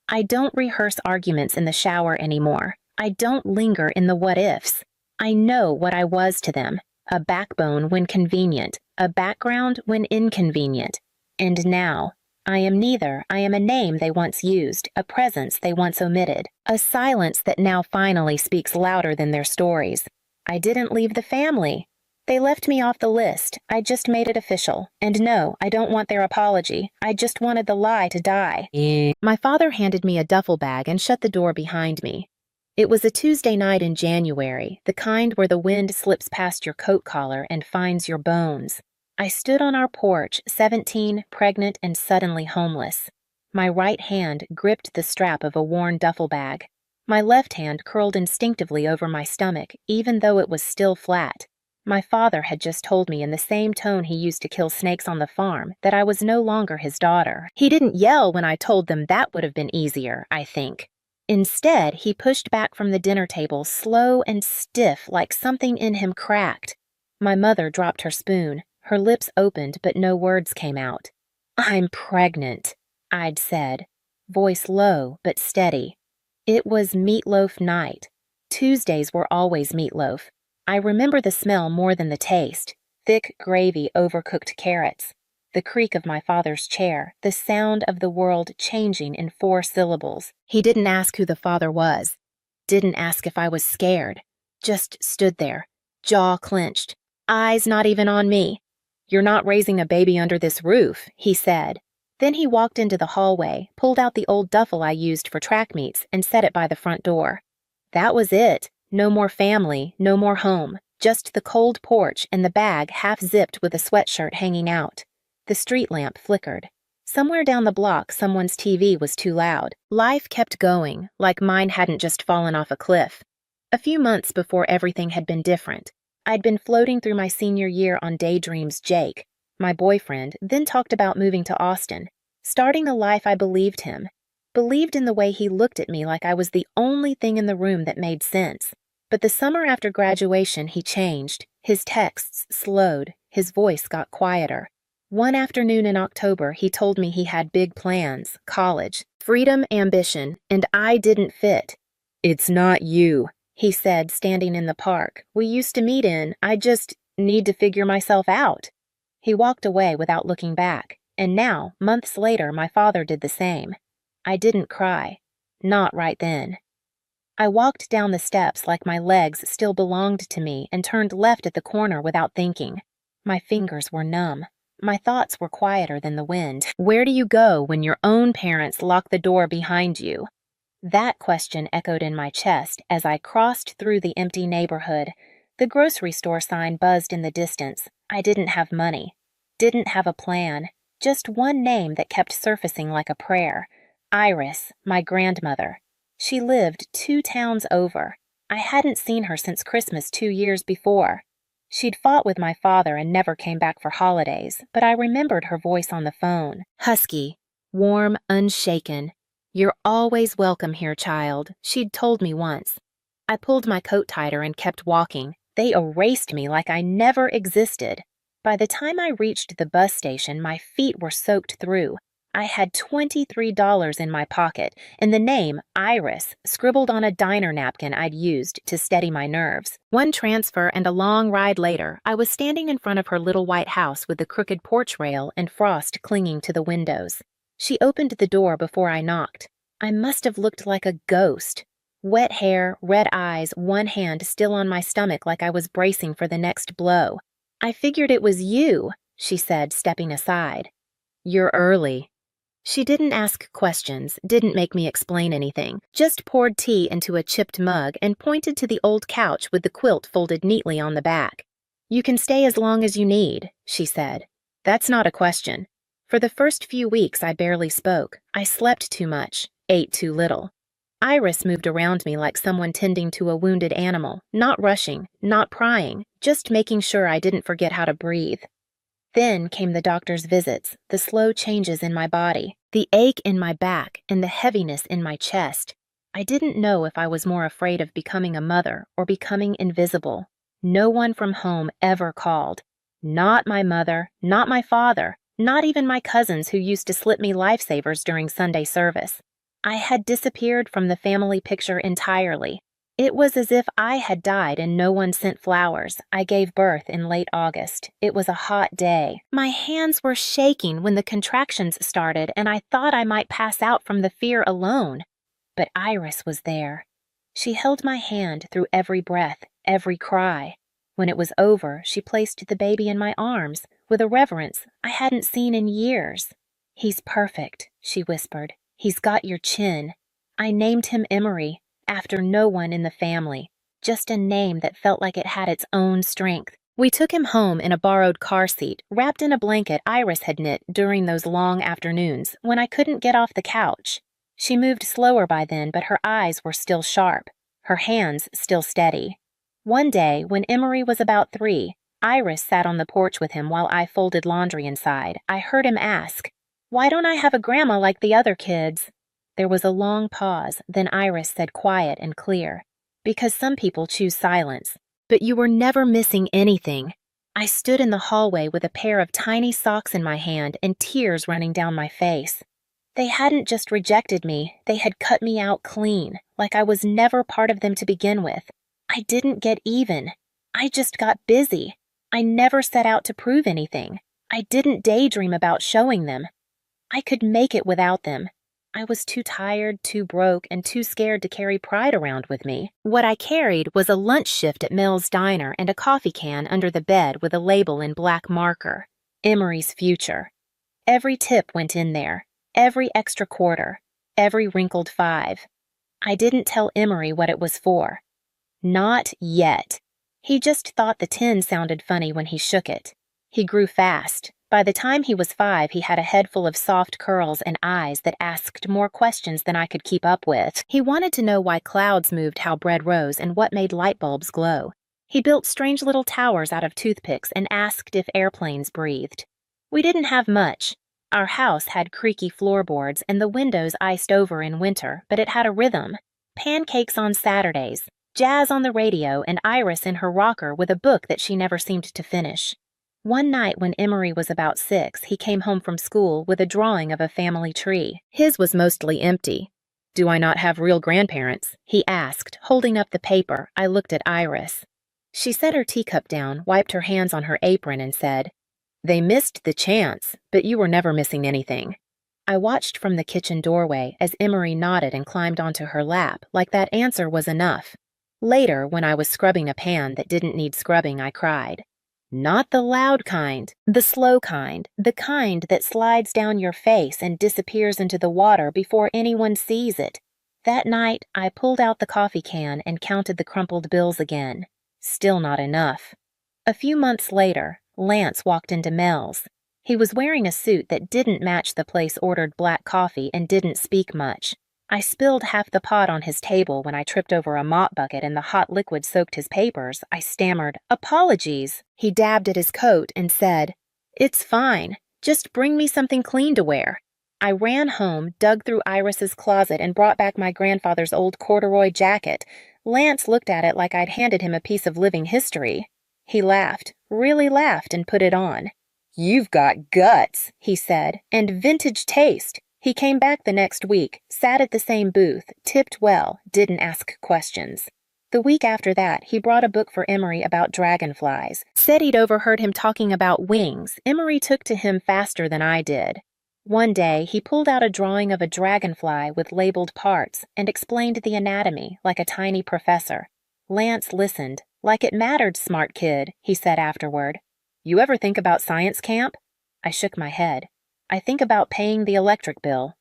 I don't rehearse arguments in the shower anymore. I don't linger in the what-ifs. I know what I was to them. A backbone when convenient, a background when inconvenient. And now, I am neither. I am a name they once used, a presence they once omitted, a silence that now finally speaks louder than their stories. I didn't leave the family. They left me off the list. I just made it official. And no, I don't want their apology. I just wanted the lie to die. My father handed me a duffel bag and shut the door behind me. It was a Tuesday night in January, the kind where the wind slips past your coat collar and finds your bones. I stood on our porch, 17, pregnant and suddenly homeless. My right hand gripped the strap of a worn duffel bag. My left hand curled instinctively over my stomach, even though it was still flat. My father had just told me in the same tone he used to kill snakes on the farm that I was no longer his daughter. He didn't yell when I told them that would have been easier, I think. Instead, he pushed back from the dinner table, slow and stiff, like something in him cracked. My mother dropped her spoon. Her lips opened, but no words came out. "I'm pregnant," I'd said, voice low but steady. It was meatloaf night. Tuesdays were always meatloaf. I remember the smell more than the taste. Thick gravy, overcooked carrots. The creak of my father's chair, the sound of the world changing in 4 syllables. He didn't ask who the father was. Didn't ask if I was scared. Just stood there, jaw clenched, eyes not even on me. "You're not raising a baby under this roof," he said. Then he walked into the hallway, pulled out the old duffel I used for track meets, and set it by the front door. That was it. No more family, no more home. Just the cold porch and the bag half-zipped with a sweatshirt hanging out. The street lamp flickered. Somewhere down the block, someone's TV was too loud. Life kept going, like mine hadn't just fallen off a cliff. A few months before everything had been different. I'd been floating through my senior year on daydreams. Jake, my boyfriend, then talked about moving to Austin, starting a life I believed him. Believed in the way he looked at me like I was the only thing in the room that made sense. But the summer after graduation, he changed. His texts slowed. His voice got quieter. One afternoon in October, he told me he had big plans, college, freedom, ambition, and I didn't fit. "It's not you," he said, standing in the park we used to meet in. "I just need to figure myself out." He walked away without looking back, and now, months later, my father did the same. I didn't cry. Not right then. I walked down the steps like my legs still belonged to me and turned left at the corner without thinking. My fingers were numb. My thoughts were quieter than the wind. Where do you go when your own parents lock the door behind you? That question echoed in my chest as I crossed through the empty neighborhood. The grocery store sign buzzed in the distance. I didn't have money. Didn't have a plan. Just one name that kept surfacing like a prayer. Iris, my grandmother. She lived 2 towns over. I hadn't seen her since Christmas 2 years before. She'd fought with my father and never came back for holidays, but I remembered her voice on the phone. Husky, warm, unshaken. "You're always welcome here, child," she'd told me once. I pulled my coat tighter and kept walking. They erased me like I never existed. By the time I reached the bus station, my feet were soaked through. I had $23 in my pocket, and the name, Iris, scribbled on a diner napkin I'd used to steady my nerves. One transfer and a long ride later, I was standing in front of her little white house with the crooked porch rail and frost clinging to the windows. She opened the door before I knocked. I must have looked like a ghost. Wet hair, red eyes, one hand still on my stomach like I was bracing for the next blow. "I figured it was you," she said, stepping aside. "You're early." She didn't ask questions, didn't make me explain anything, just poured tea into a chipped mug and pointed to the old couch with the quilt folded neatly on the back. "You can stay as long as you need," she said. "That's not a question." For the first few weeks, I barely spoke. I slept too much, ate too little. Iris moved around me like someone tending to a wounded animal, not rushing, not prying, just making sure I didn't forget how to breathe. Then came the doctor's visits, the slow changes in my body, the ache in my back, and the heaviness in my chest. I didn't know if I was more afraid of becoming a mother or becoming invisible. No one from home ever called. Not my mother, not my father, not even my cousins who used to slip me lifesavers during Sunday service. I had disappeared from the family picture entirely. It was as if I had died and no one sent flowers. I gave birth in late August. It was a hot day. My hands were shaking when the contractions started, and I thought I might pass out from the fear alone. But Iris was there. She held my hand through every breath, every cry. When it was over, she placed the baby in my arms with a reverence I hadn't seen in years. "He's perfect," she whispered. "He's got your chin." I named him Emery, after no one in the family, just a name that felt like it had its own strength. We took him home in a borrowed car seat, wrapped in a blanket Iris had knit during those long afternoons when I couldn't get off the couch. She moved slower by then, but her eyes were still sharp, her hands still steady. One day, when Emery was about 3, Iris sat on the porch with him while I folded laundry inside. I heard him ask, "Why don't I have a grandma like the other kids?" There was a long pause, then Iris said quiet and clear, "Because some people choose silence. But you were never missing anything." I stood in the hallway with a pair of tiny socks in my hand and tears running down my face. They hadn't just rejected me, they had cut me out clean, like I was never part of them to begin with. I didn't get even. I just got busy. I never set out to prove anything. I didn't daydream about showing them. I could make it without them. I was too tired, too broke, and too scared to carry pride around with me. What I carried was a lunch shift at Mel's Diner and a coffee can under the bed with a label in black marker, "Emery's Future." Every tip went in there, every extra quarter, every wrinkled 5. I didn't tell Emery what it was for. Not yet. He just thought the tin sounded funny when he shook it. He grew fast. By the time he was 5, he had a head full of soft curls and eyes that asked more questions than I could keep up with. He wanted to know why clouds moved how bread rose and what made light bulbs glow. He built strange little towers out of toothpicks and asked if airplanes breathed. We didn't have much. Our house had creaky floorboards and the windows iced over in winter, but it had a rhythm. Pancakes on Saturdays, jazz on the radio, and Iris in her rocker with a book that she never seemed to finish. One night when Emery was about 6, he came home from school with a drawing of a family tree. His was mostly empty. "Do I not have real grandparents?" he asked, holding up the paper. I looked at Iris. She set her teacup down, wiped her hands on her apron, and said, "They missed the chance, but you were never missing anything." I watched from the kitchen doorway as Emery nodded and climbed onto her lap, like that answer was enough. Later, when I was scrubbing a pan that didn't need scrubbing, I cried. Not the loud kind, the slow kind, the kind that slides down your face and disappears into the water before anyone sees it. That night, I pulled out the coffee can and counted the crumpled bills again. Still not enough. A few months later, Lance walked into Mel's. He was wearing a suit that didn't match the place-ordered black coffee and didn't speak much. I spilled half the pot on his table when I tripped over a mop bucket and the hot liquid soaked his papers. I stammered, "Apologies." He dabbed at his coat and said, "It's fine. Just bring me something clean to wear." I ran home, dug through Iris's closet, and brought back my grandfather's old corduroy jacket. Lance looked at it like I'd handed him a piece of living history. He laughed, really laughed, and put it on. "You've got guts," he said, "and vintage taste." He came back the next week, sat at the same booth, tipped well, didn't ask questions. The week after that, he brought a book for Emery about dragonflies. Said he'd overheard him talking about wings. Emery took to him faster than I did. One day, he pulled out a drawing of a dragonfly with labeled parts and explained the anatomy like a tiny professor. Lance listened. "Like it mattered, smart kid," he said afterward. "You ever think about science camp?" I shook my head. "I think about paying the electric bill."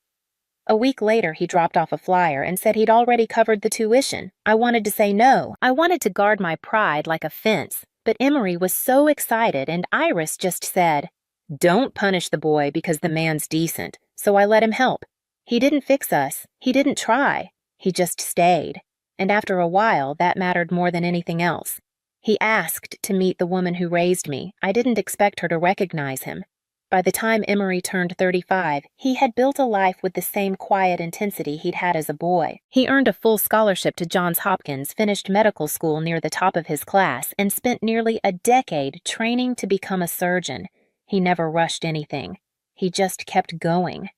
A week later, he dropped off a flyer and said he'd already covered the tuition. I wanted to say no. I wanted to guard my pride like a fence, but Emery was so excited and Iris just said, "Don't punish the boy because the man's decent," so I let him help. He didn't fix us. He didn't try. He just stayed. And after a while, that mattered more than anything else. He asked to meet the woman who raised me. I didn't expect her to recognize him. By the time Emery turned 35, he had built a life with the same quiet intensity he'd had as a boy. He earned a full scholarship to Johns Hopkins, finished medical school near the top of his class, and spent nearly a decade training to become a surgeon. He never rushed anything. He just kept going.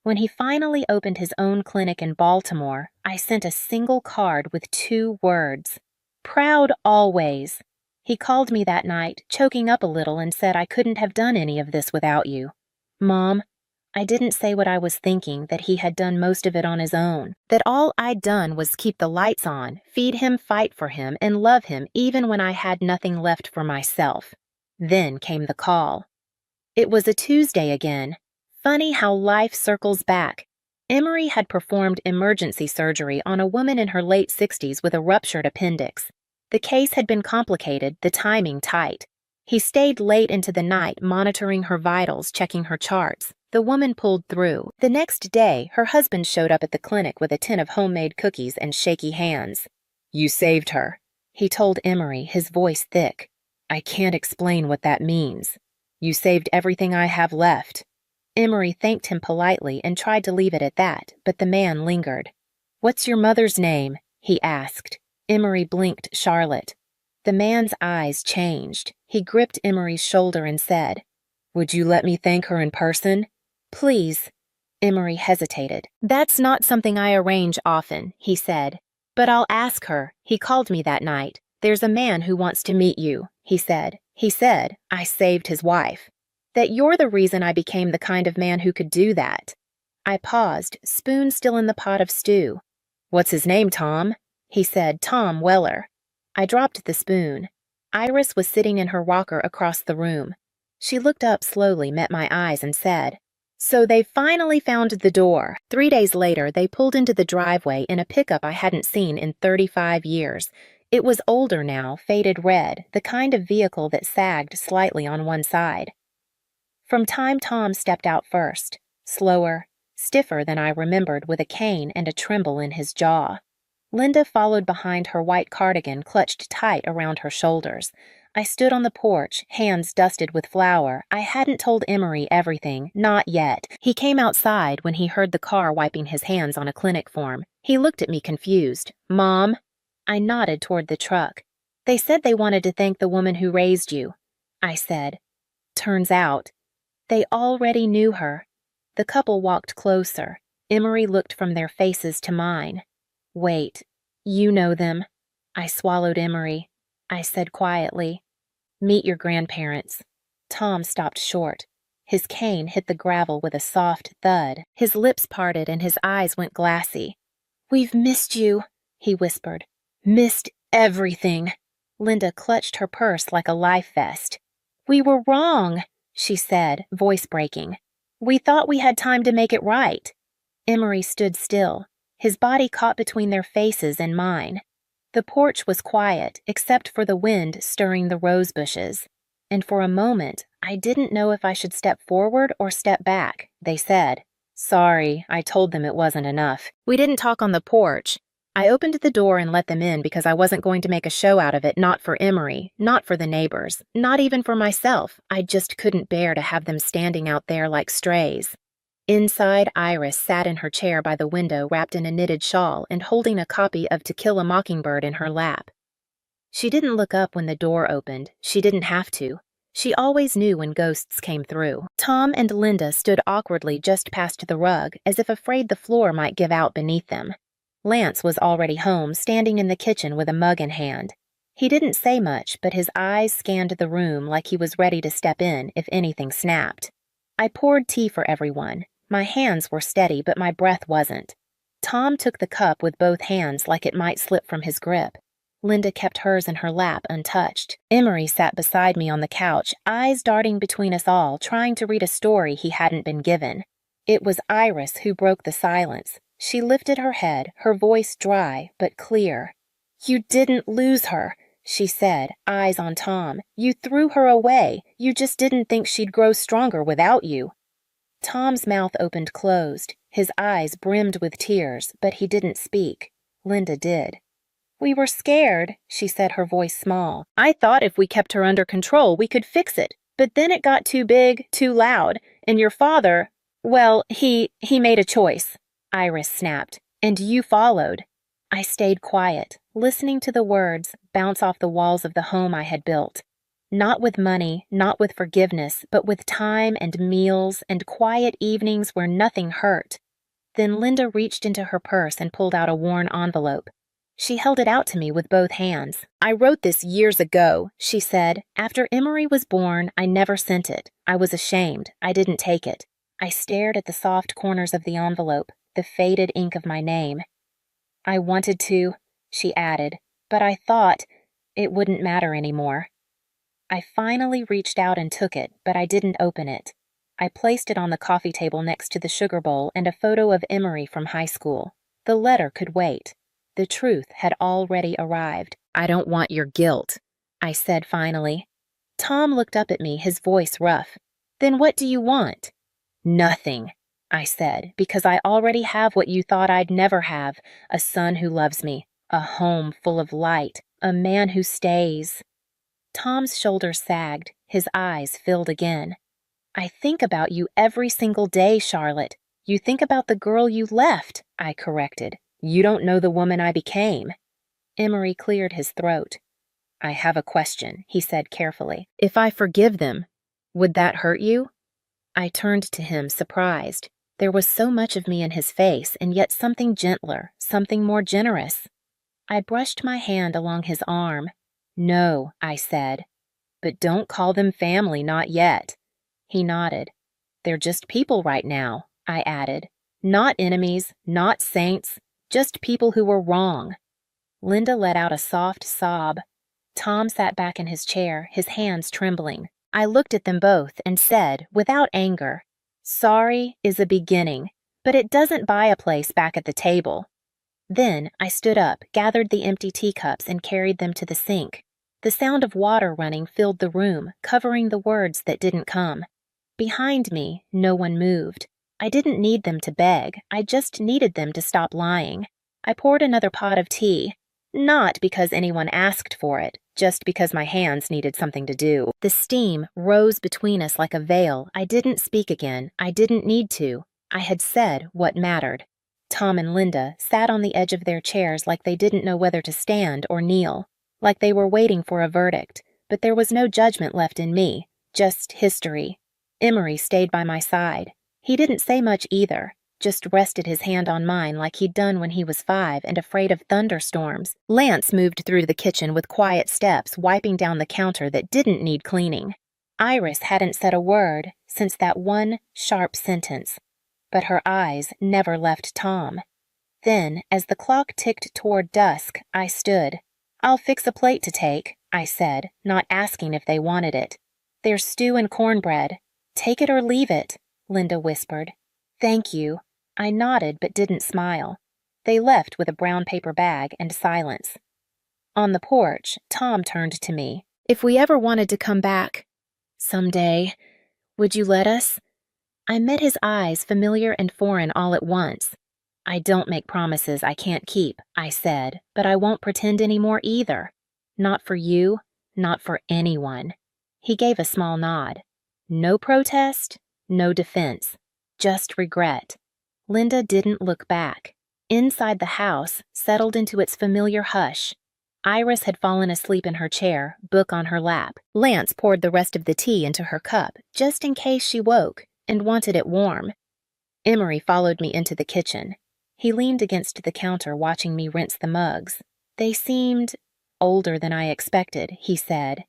When he finally opened his own clinic in Baltimore, I sent a single card with 2 words. "Proud always." He called me that night, choking up a little, and said I couldn't have done any of this without you. Mom, I didn't say what I was thinking, that he had done most of it on his own, that all I'd done was keep the lights on, feed him, fight for him, and love him even when I had nothing left for myself. Then came the call. It was a Tuesday again. Funny how life circles back. Emery had performed emergency surgery on a woman in her late 60s with a ruptured appendix. The case had been complicated, the timing tight. He stayed late into the night, monitoring her vitals, checking her charts. The woman pulled through. The next day, her husband showed up at the clinic with a tin of homemade cookies and shaky hands. "You saved her," he told Emery, his voice thick. "I can't explain what that means. You saved everything I have left." Emery thanked him politely and tried to leave it at that, but the man lingered. "What's your mother's name?" he asked. Emery blinked Charlotte. The man's eyes changed. He gripped Emery's shoulder and said, "Would you let me thank her in person?" "Please." Emery hesitated. "That's not something I arrange often," he said. "But I'll ask her. He called me that night. There's a man who wants to meet you," he said. "He said I saved his wife. That you're the reason I became the kind of man who could do that." I paused, spoon still in the pot of stew. "What's his name, Tom?" He said, "Tom Weller." I dropped the spoon. Iris was sitting in her rocker across the room. She looked up slowly, met my eyes, and said, "So they finally found the door." 3 days later, they pulled into the driveway in a pickup I hadn't seen in 35 years. It was older now, faded red, the kind of vehicle that sagged slightly on one side. From time, Tom stepped out first, slower, stiffer than I remembered, with a cane and a tremble in his jaw. Linda followed behind, her white cardigan clutched tight around her shoulders. I stood on the porch, hands dusted with flour. I hadn't told Emery everything, not yet. He came outside when he heard the car wiping his hands on a clinic form. He looked at me confused. "Mom?" I nodded toward the truck. "They said they wanted to thank the woman who raised you," I said. Turns out, they already knew her. The couple walked closer. Emery looked from their faces to mine. "Wait, you know them." I swallowed Emery. I said quietly, "Meet your grandparents." Tom stopped short. His cane hit the gravel with a soft thud. His lips parted and his eyes went glassy. "We've missed you," he whispered. "Missed everything." Linda clutched her purse like a life vest. "We were wrong," she said, voice breaking. "We thought we had time to make it right." Emery stood still, his body caught between their faces and mine. The porch was quiet, except for the wind stirring the rose bushes. And for a moment, I didn't know if I should step forward or step back. They said, "Sorry, I told them it wasn't enough." We didn't talk on the porch. I opened the door and let them in because I wasn't going to make a show out of it, not for Emery, not for the neighbors, not even for myself. I just couldn't bear to have them standing out there like strays. Inside, Iris sat in her chair by the window wrapped in a knitted shawl and holding a copy of To Kill a Mockingbird in her lap. She didn't look up when the door opened. She didn't have to. She always knew when ghosts came through. Tom and Linda stood awkwardly just past the rug, as if afraid the floor might give out beneath them. Lance was already home, standing in the kitchen with a mug in hand. He didn't say much, but his eyes scanned the room like he was ready to step in if anything snapped. I poured tea for everyone. My hands were steady, but my breath wasn't. Tom took the cup with both hands like it might slip from his grip. Linda kept hers in her lap untouched. Emery sat beside me on the couch, eyes darting between us all, trying to read a story he hadn't been given. It was Iris who broke the silence. She lifted her head, her voice dry but clear. "You didn't lose her," she said, eyes on Tom. "You threw her away. You just didn't think she'd grow stronger without you." Tom's mouth opened closed. His eyes brimmed with tears, but he didn't speak. Linda did. "We were scared," she said, her voice small. "I thought if we kept her under control, we could fix it. But then it got too big, too loud, and your father, well, he made a choice." Iris snapped. "And you followed." I stayed quiet, listening to the words bounce off the walls of the home I had built. Not with money, not with forgiveness, but with time and meals and quiet evenings where nothing hurt. Then Linda reached into her purse and pulled out a worn envelope. She held it out to me with both hands. "I wrote this years ago," she said. "After Emery was born, I never sent it. I was ashamed. I didn't take it." I stared at the soft corners of the envelope, the faded ink of my name. "I wanted to," she added, "but I thought it wouldn't matter anymore." I finally reached out and took it, but I didn't open it. I placed it on the coffee table next to the sugar bowl and a photo of Emery from high school. The letter could wait. The truth had already arrived. "I don't want your guilt," I said finally. Tom looked up at me, his voice rough. "Then what do you want?" "Nothing," I said, "because I already have what you thought I'd never have, a son who loves me, a home full of light, a man who stays." Tom's shoulders sagged, his eyes filled again. "I think about you every single day, Charlotte. You think about the girl you left," I corrected. "You don't know the woman I became." Emery cleared his throat. "I have a question," he said carefully. "If I forgive them, would that hurt you?" I turned to him, surprised. There was so much of me in his face, and yet something gentler, something more generous. I brushed my hand along his arm. "No," I said. "But don't call them family, not yet." He nodded. "They're just people right now," I added. "Not enemies, not saints, just people who were wrong." Linda let out a soft sob. Tom sat back in his chair, his hands trembling. I looked at them both and said, without anger, "Sorry is a beginning, but it doesn't buy a place back at the table." Then I stood up, gathered the empty teacups, and carried them to the sink. The sound of water running filled the room, covering the words that didn't come. Behind me, no one moved. I didn't need them to beg. I just needed them to stop lying. I poured another pot of tea. Not because anyone asked for it, just because my hands needed something to do. The steam rose between us like a veil. I didn't speak again. I didn't need to. I had said what mattered. Tom and Linda sat on the edge of their chairs like they didn't know whether to stand or kneel, like they were waiting for a verdict, but there was no judgment left in me, just history. Emery stayed by my side. He didn't say much either, just rested his hand on mine like he'd done when he was 5 and afraid of thunderstorms. Lance moved through the kitchen with quiet steps, wiping down the counter that didn't need cleaning. Iris hadn't said a word, since that one sharp sentence. But her eyes never left Tom. Then, as the clock ticked toward dusk, I stood. "I'll fix a plate to take," I said, not asking if they wanted it. "There's stew and cornbread. Take it or leave it," Linda whispered. "Thank you." I nodded but didn't smile. They left with a brown paper bag and silence. On the porch, Tom turned to me. "If we ever wanted to come back someday, would you let us?" I met his eyes, familiar and foreign all at once. "I don't make promises I can't keep," I said, "but I won't pretend anymore either. Not for you, not for anyone." He gave a small nod. No protest, no defense, just regret. Linda didn't look back. Inside the house, settled into its familiar hush. Iris had fallen asleep in her chair, book on her lap. Lance poured the rest of the tea into her cup, just in case she woke, and wanted it warm. Emery followed me into the kitchen. He leaned against the counter watching me rinse the mugs. "They seemed older than I expected," he said.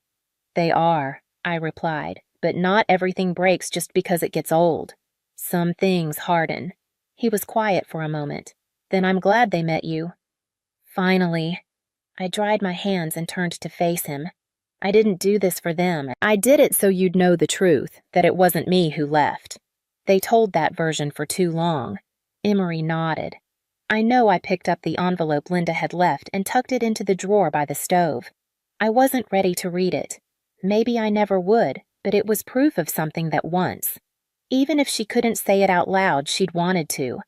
"They are," I replied, "but not everything breaks just because it gets old. Some things harden." He was quiet for a moment. "Then I'm glad they met you." "Finally." I dried my hands and turned to face him. "I didn't do this for them. I did it so you'd know the truth, that it wasn't me who left. They told that version for too long." Emery nodded. "I know I picked up the envelope Linda had left and tucked it into the drawer by the stove. I wasn't ready to read it. Maybe I never would, but it was proof of something that once. Even if she couldn't say it out loud, she'd wanted to.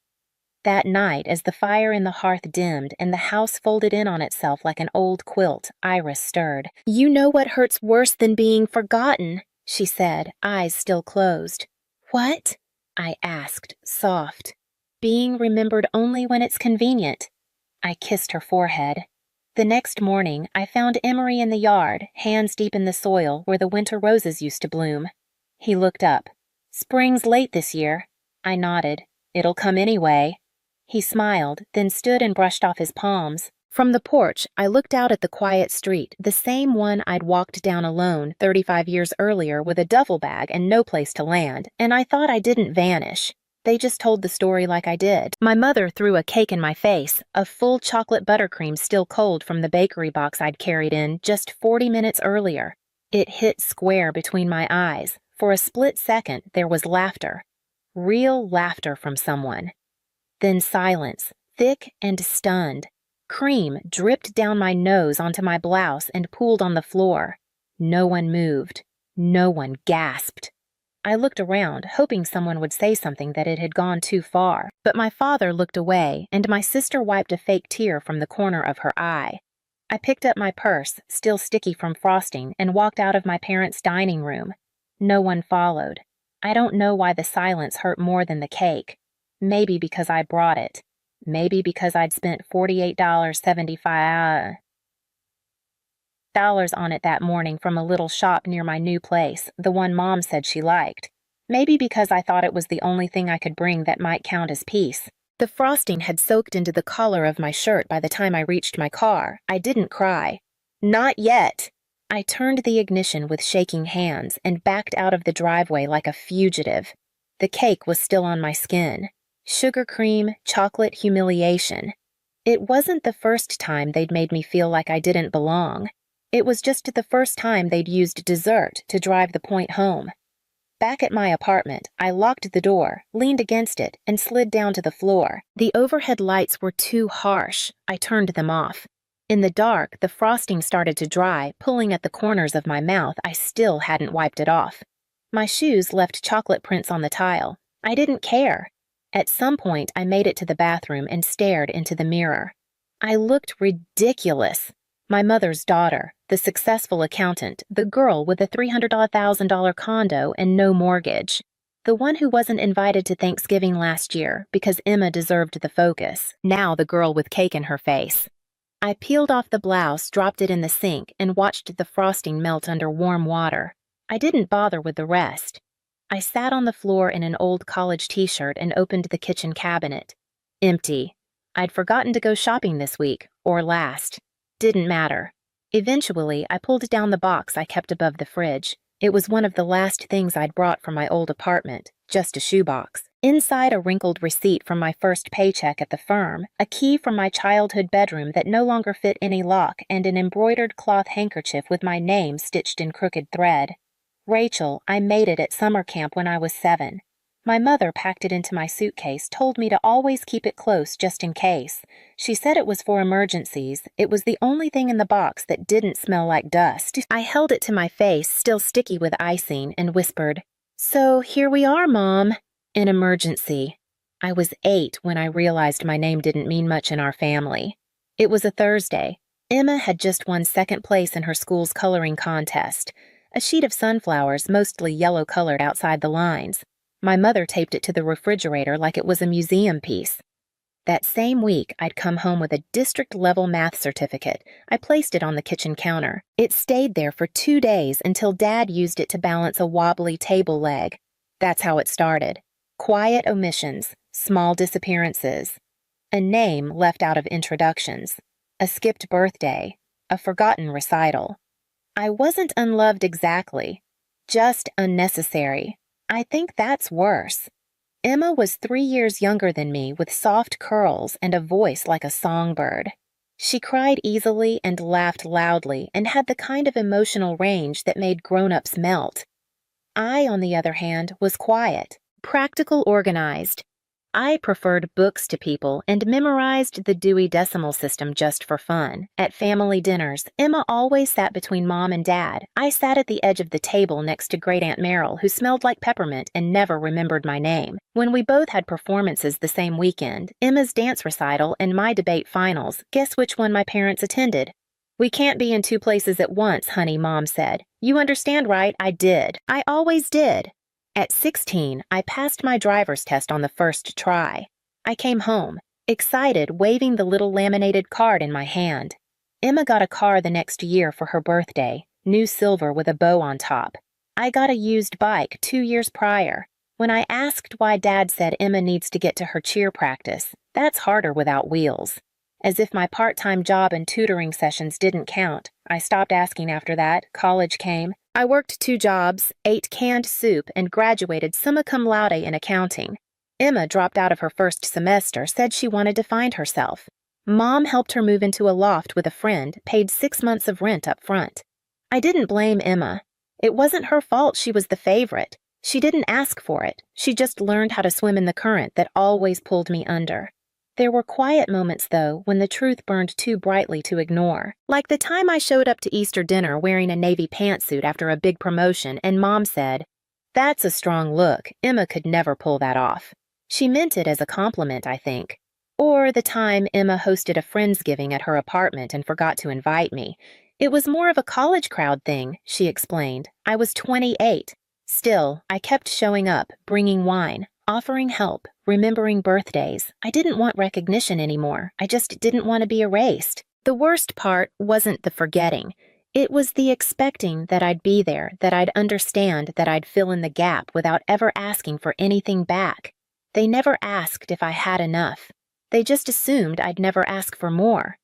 That night, as the fire in the hearth dimmed and the house folded in on itself like an old quilt, Iris stirred. "You know what hurts worse than being forgotten," she said, eyes still closed. "What?" I asked, soft. "Being remembered only when it's convenient." I kissed her forehead. The next morning, I found Emery in the yard, hands deep in the soil where the winter roses used to bloom. He looked up. "Spring's late this year." I nodded. "It'll come anyway." He smiled, then stood and brushed off his palms. From the porch, I looked out at the quiet street, the same one I'd walked down alone 35 years earlier with a duffel bag and no place to land, and I thought I didn't vanish. They just told the story like I did. My mother threw a cake in my face, a full chocolate buttercream still cold from the bakery box I'd carried in just 40 minutes earlier. It hit square between my eyes. For a split second, there was laughter. Real laughter from someone. Then silence, thick and stunned. Cream dripped down my nose onto my blouse and pooled on the floor. No one moved. No one gasped. I looked around, hoping someone would say something that it had gone too far, but my father looked away, and my sister wiped a fake tear from the corner of her eye. I picked up my purse, still sticky from frosting, and walked out of my parents' dining room. No one followed. I don't know why the silence hurt more than the cake. Maybe because I brought it. Maybe because I'd spent $48.75 on it that morning from a little shop near my new place, the one Mom said she liked. Maybe because I thought it was the only thing I could bring that might count as peace. The frosting had soaked into the collar of my shirt by the time I reached my car. I didn't cry. Not yet. I turned the ignition with shaking hands and backed out of the driveway like a fugitive. The cake was still on my skin. Sugar cream, chocolate humiliation. It wasn't the first time they'd made me feel like I didn't belong. It was just the first time they'd used dessert to drive the point home. Back at my apartment, I locked the door, leaned against it, and slid down to the floor. The overhead lights were too harsh. I turned them off. In the dark, the frosting started to dry, pulling at the corners of my mouth. I still hadn't wiped it off. My shoes left chocolate prints on the tile. I didn't care. At some point, I made it to the bathroom and stared into the mirror. I looked ridiculous. My mother's daughter, the successful accountant, the girl with the $300,000 condo and no mortgage. The one who wasn't invited to Thanksgiving last year because Emma deserved the focus. Now the girl with cake in her face. I peeled off the blouse, dropped it in the sink, and watched the frosting melt under warm water. I didn't bother with the rest. I sat on the floor in an old college t-shirt and opened the kitchen cabinet. Empty. I'd forgotten to go shopping this week, or last. Didn't matter. Eventually, I pulled down the box I kept above the fridge. It was one of the last things I'd brought from my old apartment, just a shoebox. Inside, a wrinkled receipt from my first paycheck at the firm, a key from my childhood bedroom that no longer fit any lock, and an embroidered cloth handkerchief with my name stitched in crooked thread. Rachel, I made it at summer camp when I was 7. My mother packed it into my suitcase, told me to always keep it close just in case. She said it was for emergencies. It was the only thing in the box that didn't smell like dust. I held it to my face, still sticky with icing, and whispered, "So here we are, Mom. An emergency." I was 8 when I realized my name didn't mean much in our family. It was a Thursday. Emma had just won second place in her school's coloring contest. A sheet of sunflowers, mostly yellow-colored outside the lines. My mother taped it to the refrigerator like it was a museum piece. That same week, I'd come home with a district-level math certificate. I placed it on the kitchen counter. It stayed there for 2 days until Dad used it to balance a wobbly table leg. That's how it started. Quiet omissions, small disappearances. A name left out of introductions. A skipped birthday. A forgotten recital. I wasn't unloved exactly. Just unnecessary. I think that's worse. Emma was 3 years younger than me with soft curls and a voice like a songbird. She cried easily and laughed loudly and had the kind of emotional range that made grown-ups melt. I, on the other hand, was quiet, practical, organized. I preferred books to people and memorized the Dewey Decimal System just for fun. At family dinners, Emma always sat between Mom and Dad. I sat at the edge of the table next to Great Aunt Merrill, who smelled like peppermint and never remembered my name. When we both had performances the same weekend, Emma's dance recital and my debate finals, guess which one my parents attended? "We can't be in 2 places at once, honey," Mom said. "You understand, right?" I did. I always did. At 16, I passed my driver's test on the first try. I came home, excited, waving the little laminated card in my hand. Emma got a car the next year for her birthday, new silver with a bow on top. I got a used bike 2 years prior. When I asked why Dad said Emma needs to get to her cheer practice, that's harder without wheels. As if my part-time job and tutoring sessions didn't count, I stopped asking after that. College came. I worked 2 jobs, ate canned soup, and graduated summa cum laude in accounting. Emma dropped out of her first semester, said she wanted to find herself. Mom helped her move into a loft with a friend, paid 6 months of rent up front. I didn't blame Emma. It wasn't her fault she was the favorite. She didn't ask for it. She just learned how to swim in the current that always pulled me under. There were quiet moments, though, when the truth burned too brightly to ignore. Like the time I showed up to Easter dinner wearing a navy pantsuit after a big promotion and Mom said, "That's a strong look. Emma could never pull that off." She meant it as a compliment, I think. Or the time Emma hosted a Friendsgiving at her apartment and forgot to invite me. "It was more of a college crowd thing," she explained. "I was 28. Still, I kept showing up, bringing wine, offering help, remembering birthdays. I didn't want recognition anymore. I just didn't want to be erased. The worst part wasn't the forgetting. It was the expecting that I'd be there, that I'd understand, that I'd fill in the gap without ever asking for anything back. They never asked if I had enough. They just assumed I'd never ask for more.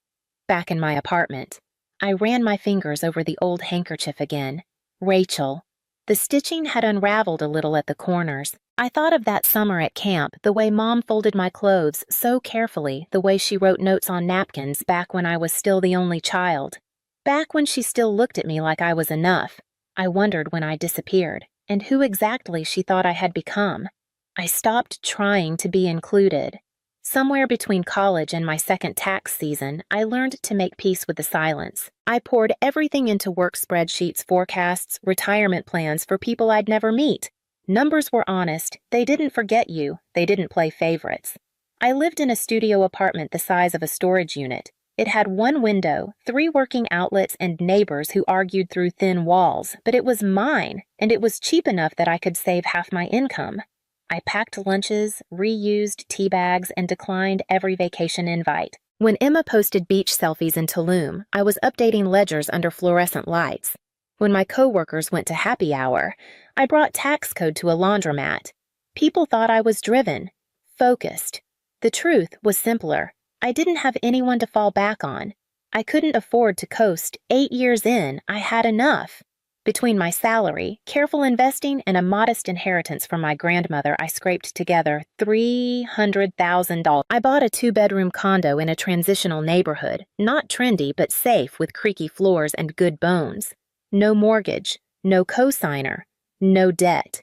Back in my apartment, I ran my fingers over the old handkerchief again. Rachel. The stitching had unraveled a little at the corners. I thought of that summer at camp, the way Mom folded my clothes so carefully, the way she wrote notes on napkins back when I was still the only child. Back when she still looked at me like I was enough. I wondered when I disappeared, and who exactly she thought I had become. I stopped trying to be included. Somewhere between college and my second tax season, I learned to make peace with the silence. I poured everything into work spreadsheets, forecasts, retirement plans for people I'd never meet. Numbers were honest. They didn't forget you. They didn't play favorites. I lived in a studio apartment the size of a storage unit. It had 1 window, 3 working outlets, and neighbors who argued through thin walls, but it was mine, and it was cheap enough that I could save half my income. I packed lunches, reused tea bags, and declined every vacation invite. When Emma posted beach selfies in Tulum, I was updating ledgers under fluorescent lights. When my coworkers went to happy hour, I brought tax code to a laundromat. People thought I was driven, focused. The truth was simpler. I didn't have anyone to fall back on. I couldn't afford to coast. 8 years in, I had enough. Between my salary, careful investing, and a modest inheritance from my grandmother, I scraped together $300,000. I bought a two-bedroom condo in a transitional neighborhood, not trendy but safe with creaky floors and good bones. No mortgage, no cosigner, no debt.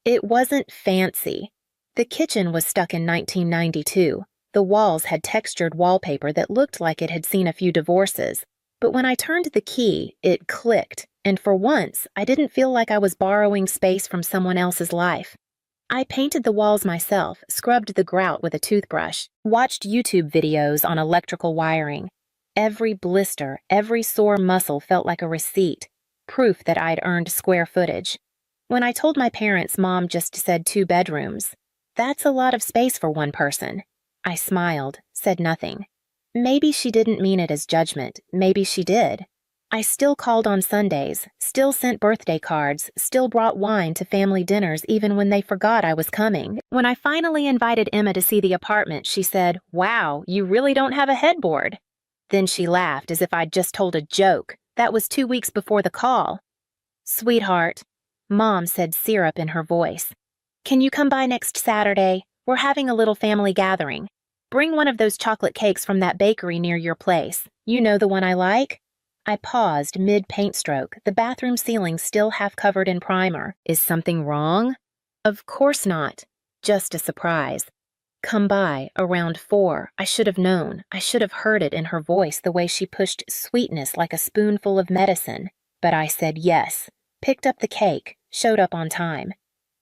It wasn't fancy. The kitchen was stuck in 1992. The walls had textured wallpaper that looked like it had seen a few divorces. But when I turned the key, it clicked, and for once, I didn't feel like I was borrowing space from someone else's life. I painted the walls myself, scrubbed the grout with a toothbrush, watched YouTube videos on electrical wiring. Every blister, every sore muscle felt like a receipt, proof that I'd earned square footage. When I told my parents Mom just said 2 bedrooms, that's a lot of space for one person. I smiled, said nothing. Maybe she didn't mean it as judgment, maybe she did. I still called on Sundays, still sent birthday cards, still brought wine to family dinners even when they forgot I was coming. When I finally invited Emma to see the apartment, she said, "Wow, you really don't have a headboard." Then she laughed as if I'd just told a joke. That was 2 weeks before the call. "Sweetheart," Mom said, syrup in her voice, "can you come by next Saturday? We're having a little family gathering. Bring one of those chocolate cakes from that bakery near your place. You know the one I like?" I paused mid-paint stroke, the bathroom ceiling still half covered in primer. Is something wrong? Of course not. Just a surprise. Come by, around 4. I should have known. I should have heard it in her voice the way she pushed sweetness like a spoonful of medicine. But I said yes, picked up the cake, showed up on time.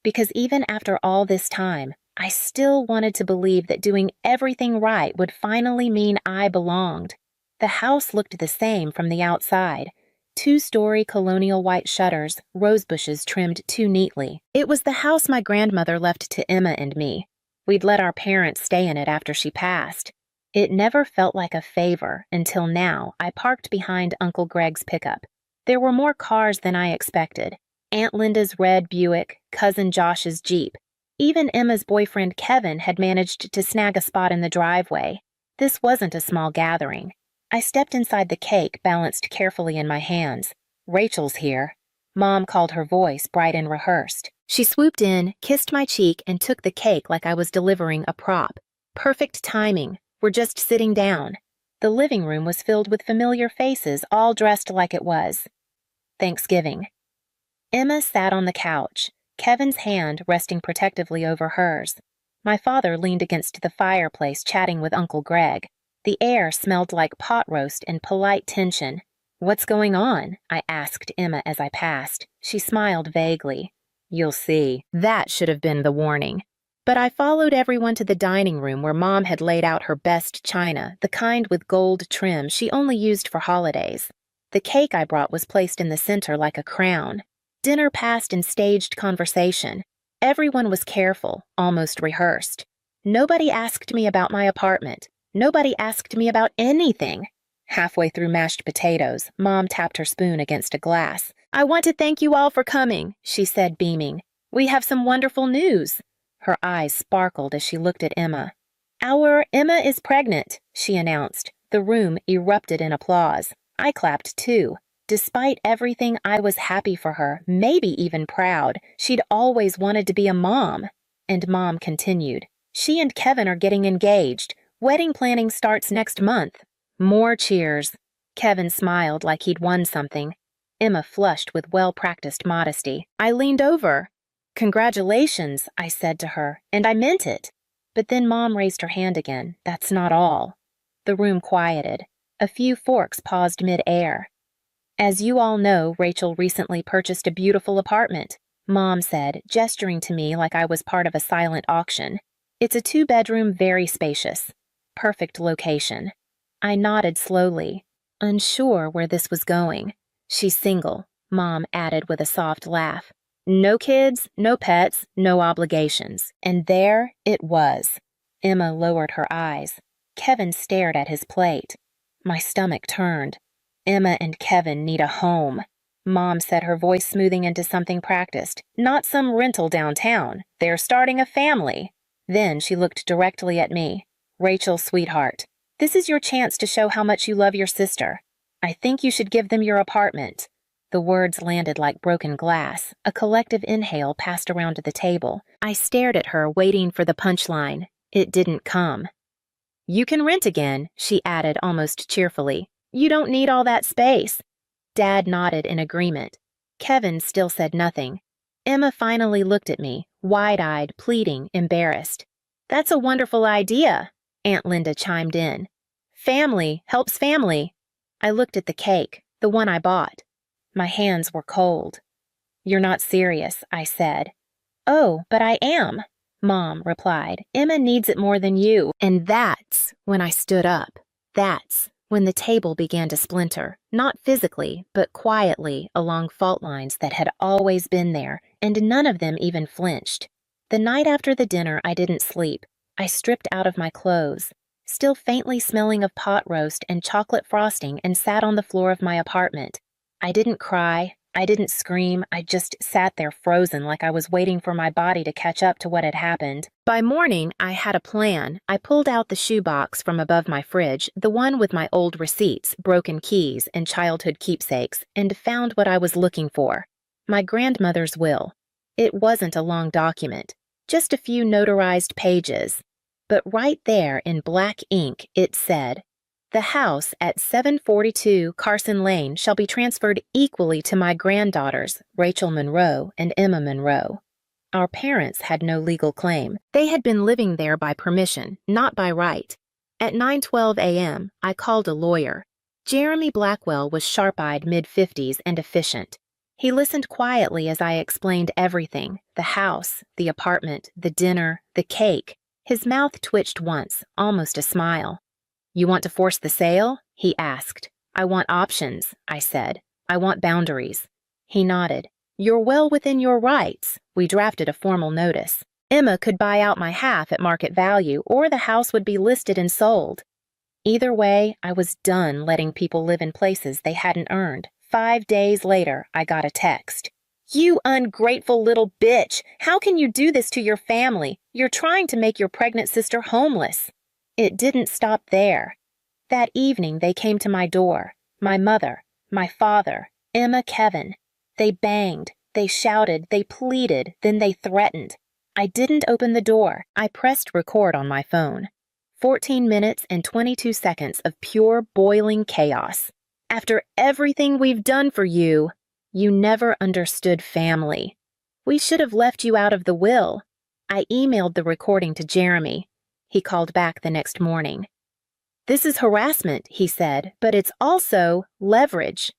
Because even after all this time, I still wanted to believe that doing everything right would finally mean I belonged. The house looked the same from the outside. 2-story colonial white shutters, rose bushes trimmed too neatly. It was the house my grandmother left to Emma and me. We'd let our parents stay in it after she passed. It never felt like a favor until now I parked behind Uncle Greg's pickup. There were more cars than I expected. Aunt Linda's red Buick, Cousin Josh's Jeep. Even Emma's boyfriend Kevin had managed to snag a spot in the driveway. This wasn't a small gathering. I stepped inside the cake, balanced carefully in my hands. "Rachel's here." Mom called her voice bright and rehearsed. She swooped in, kissed my cheek, and took the cake like I was delivering a prop. Perfect timing. We're just sitting down. The living room was filled with familiar faces, all dressed like it was Thanksgiving. Emma sat on the couch, Kevin's hand resting protectively over hers. My father leaned against the fireplace chatting with Uncle Greg. The air smelled like pot roast and polite tension. "What's going on?" I asked Emma as I passed. She smiled vaguely. "You'll see." That should have been the warning. But I followed everyone to the dining room where Mom had laid out her best china, the kind with gold trim she only used for holidays. The cake I brought was placed in the center like a crown. Dinner passed in staged conversation. Everyone was careful, almost rehearsed. Nobody asked me about my apartment. Nobody asked me about anything. Halfway through mashed potatoes, Mom tapped her spoon against a glass. "I want to thank you all for coming," she said, beaming. "We have some wonderful news." Her eyes sparkled as she looked at Emma. "Our Emma is pregnant," she announced. The room erupted in applause. I clapped too. Despite everything, I was happy for her, maybe even proud. She'd always wanted to be a mom. And Mom continued. "She and Kevin are getting engaged. Wedding planning starts next month." More cheers. Kevin smiled like he'd won something. Emma flushed with well-practiced modesty. I leaned over. "Congratulations," I said to her, and I meant it. But then Mom raised her hand again. "That's not all." The room quieted. A few forks paused mid-air. "As you all know, Rachel recently purchased a beautiful apartment," Mom said, gesturing to me like I was part of a silent auction. "It's a 2-bedroom, very spacious. Perfect location." I nodded slowly, unsure where this was going. "She's single," Mom added with a soft laugh. "No kids, no pets, no obligations." And there it was. Emma lowered her eyes. Kevin stared at his plate. My stomach turned. "Emma and Kevin need a home," Mom said, her voice smoothing into something practiced. "Not some rental downtown. They're starting a family." Then she looked directly at me. "Rachel, sweetheart, this is your chance to show how much you love your sister. I think you should give them your apartment." The words landed like broken glass. A collective inhale passed around the table. I stared at her, waiting for the punchline. It didn't come. "You can rent again," she added almost cheerfully. "You don't need all that space." Dad nodded in agreement. Kevin still said nothing. Emma finally looked at me, wide-eyed, pleading, embarrassed. "That's a wonderful idea," Aunt Linda chimed in. "Family helps family." I looked at the cake, the one I bought. My hands were cold. "You're not serious," I said. "Oh, but I am," Mom replied. "Emma needs it more than you." And that's when I stood up. That's when the table began to splinter, not physically, but quietly along fault lines that had always been there, and none of them even flinched. The night after the dinner, I didn't sleep. I stripped out of my clothes, still faintly smelling of pot roast and chocolate frosting, and sat on the floor of my apartment. I didn't cry. I didn't scream. I just sat there frozen like I was waiting for my body to catch up to what had happened. By morning, I had a plan. I pulled out the shoebox from above my fridge, the one with my old receipts, broken keys, and childhood keepsakes, and found what I was looking for. My grandmother's will. It wasn't a long document, just a few notarized pages. But right there in black ink, it said, "The house at 742 Carson Lane shall be transferred equally to my granddaughters, Rachel Monroe and Emma Monroe." Our parents had no legal claim. They had been living there by permission, not by right. At 9:12 a.m., I called a lawyer. Jeremy Blackwell was sharp-eyed, mid-50s, and efficient. He listened quietly as I explained everything: the house, the apartment, the dinner, the cake. His mouth twitched once, almost a smile. "You want to force the sale?" he asked. "I want options," I said. "I want boundaries." He nodded. "You're well within your rights. We drafted a formal notice. Emma could buy out my half at market value, or the house would be listed and sold. Either way, I was done letting people live in places they hadn't earned. 5 days later, I got a text. "You ungrateful little bitch! How can you do this to your family? You're trying to make your pregnant sister homeless." It didn't stop there. That evening, they came to my door. My mother, my father, Emma, Kevin. They banged, they shouted, they pleaded, then they threatened. I didn't open the door. I pressed record on my phone. 14 minutes and 22 seconds of pure boiling chaos. "After everything we've done for you, you never understood family. We should have left you out of the will." I emailed the recording to Jeremy. He called back the next morning. "This is harassment," he said, "but it's also leverage."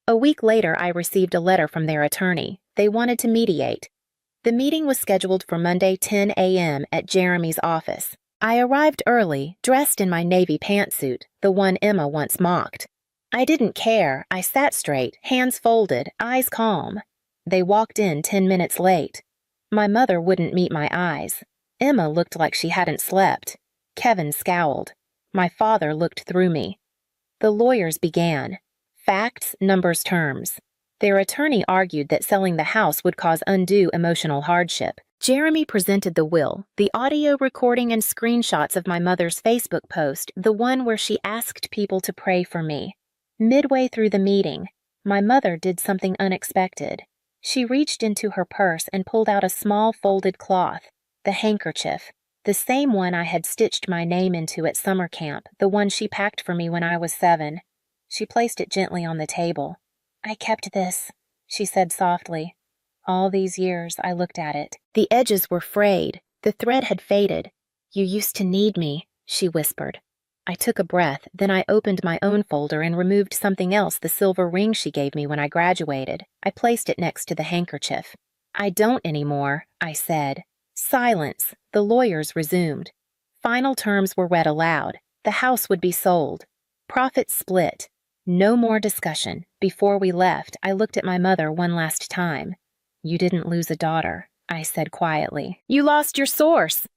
A week later, I received a letter from their attorney. They wanted to mediate. The meeting was scheduled for Monday, 10 a.m. at Jeremy's office. I arrived early, dressed in my navy pantsuit, the one Emma once mocked. I didn't care. I sat straight, hands folded, eyes calm. They walked in 10 minutes late. My mother wouldn't meet my eyes. Emma looked like she hadn't slept. Kevin scowled. My father looked through me. The lawyers began. Facts, numbers, terms. Their attorney argued that selling the house would cause undue emotional hardship. Jeremy presented the will, the audio recording and screenshots of my mother's Facebook post, the one where she asked people to pray for me. Midway through the meeting, my mother did something unexpected. She reached into her purse and pulled out a small folded cloth, the handkerchief, the same one I had stitched my name into at summer camp, the one she packed for me when I was 7. She placed it gently on the table. "I kept this," she said softly. All these years, I looked at it. The edges were frayed. The thread had faded. "You used to need me," she whispered. I took a breath, then I opened my own folder and removed something else, the silver ring she gave me when I graduated. I placed it next to the handkerchief. "I don't anymore," I said. Silence. The lawyers resumed. Final terms were read aloud. The house would be sold. Profits split. No more discussion. Before we left, I looked at my mother one last time. "You didn't lose a daughter," I said quietly. "You lost your source."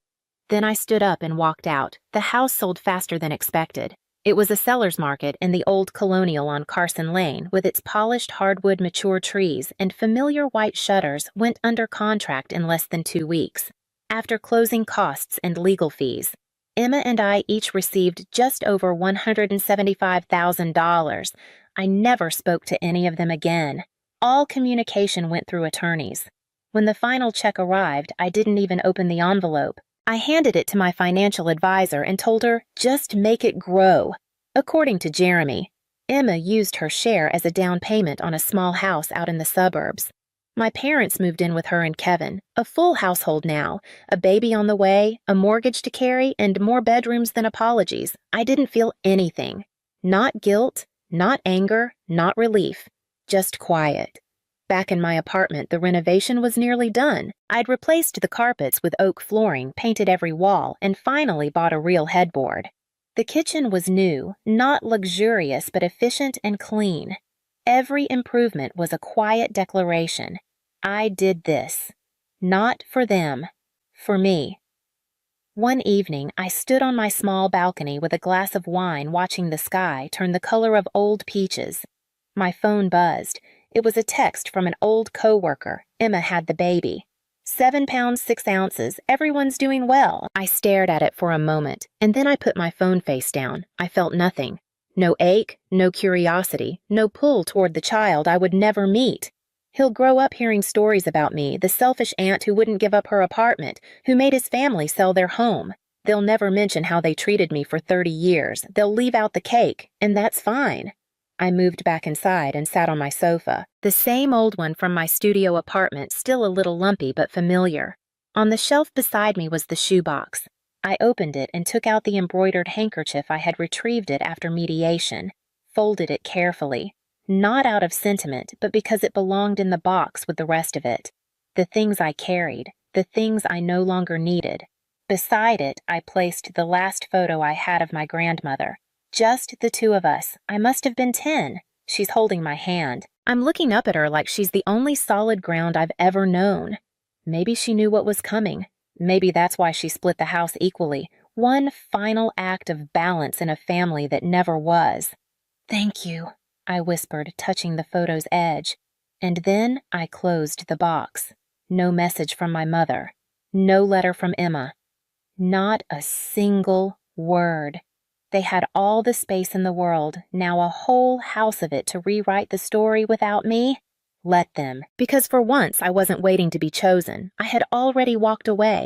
Then I stood up and walked out. The house sold faster than expected. It was a seller's market in the old colonial on Carson Lane, with its polished hardwood mature trees and familiar white shutters, went under contract in less than 2 weeks. After closing costs and legal fees, Emma and I each received just over $175,000. I never spoke to any of them again. All communication went through attorneys. When the final check arrived, I didn't even open the envelope. I handed it to my financial advisor and told her, just make it grow. According to Jeremy, Emma used her share as a down payment on a small house out in the suburbs. My parents moved in with her and Kevin, a full household now, a baby on the way, a mortgage to carry, and more bedrooms than apologies. I didn't feel anything. Not guilt, not anger, not relief. Just quiet. Back in my apartment, the renovation was nearly done. I'd replaced the carpets with oak flooring, painted every wall, and finally bought a real headboard. The kitchen was new, not luxurious, but efficient and clean. Every improvement was a quiet declaration. I did this. Not for them. For me. One evening, I stood on my small balcony with a glass of wine watching the sky turn the color of old peaches. My phone buzzed. It was a text from an old coworker. Emma had the baby. 7 pounds 6 ounces. Everyone's doing well. I stared at it for a moment, and then I put my phone face down. I felt nothing. No ache, no curiosity, no pull toward the child I would never meet. He'll grow up hearing stories about me, the selfish aunt who wouldn't give up her apartment, who made his family sell their home. They'll never mention how they treated me for 30 years. They'll leave out the cake, and that's fine. I moved back inside and sat on my sofa, the same old one from my studio apartment, still a little lumpy but familiar. On the shelf beside me was the shoebox. I opened it and took out the embroidered handkerchief I had retrieved it after mediation, folded it carefully, not out of sentiment, but because it belonged in the box with the rest of it. The things I carried, the things I no longer needed. Beside it, I placed the last photo I had of my grandmother. Just the two of us. I must have been 10. She's holding my hand. I'm looking up at her like she's the only solid ground I've ever known. Maybe she knew what was coming. Maybe that's why she split the house equally. One final act of balance in a family that never was. Thank you, I whispered, touching the photo's edge. And then I closed the box. No message from my mother. No letter from Emma. Not a single word. They had all the space in the world, now a whole house of it to rewrite the story without me. Let them, because for once I wasn't waiting to be chosen. I had already walked away.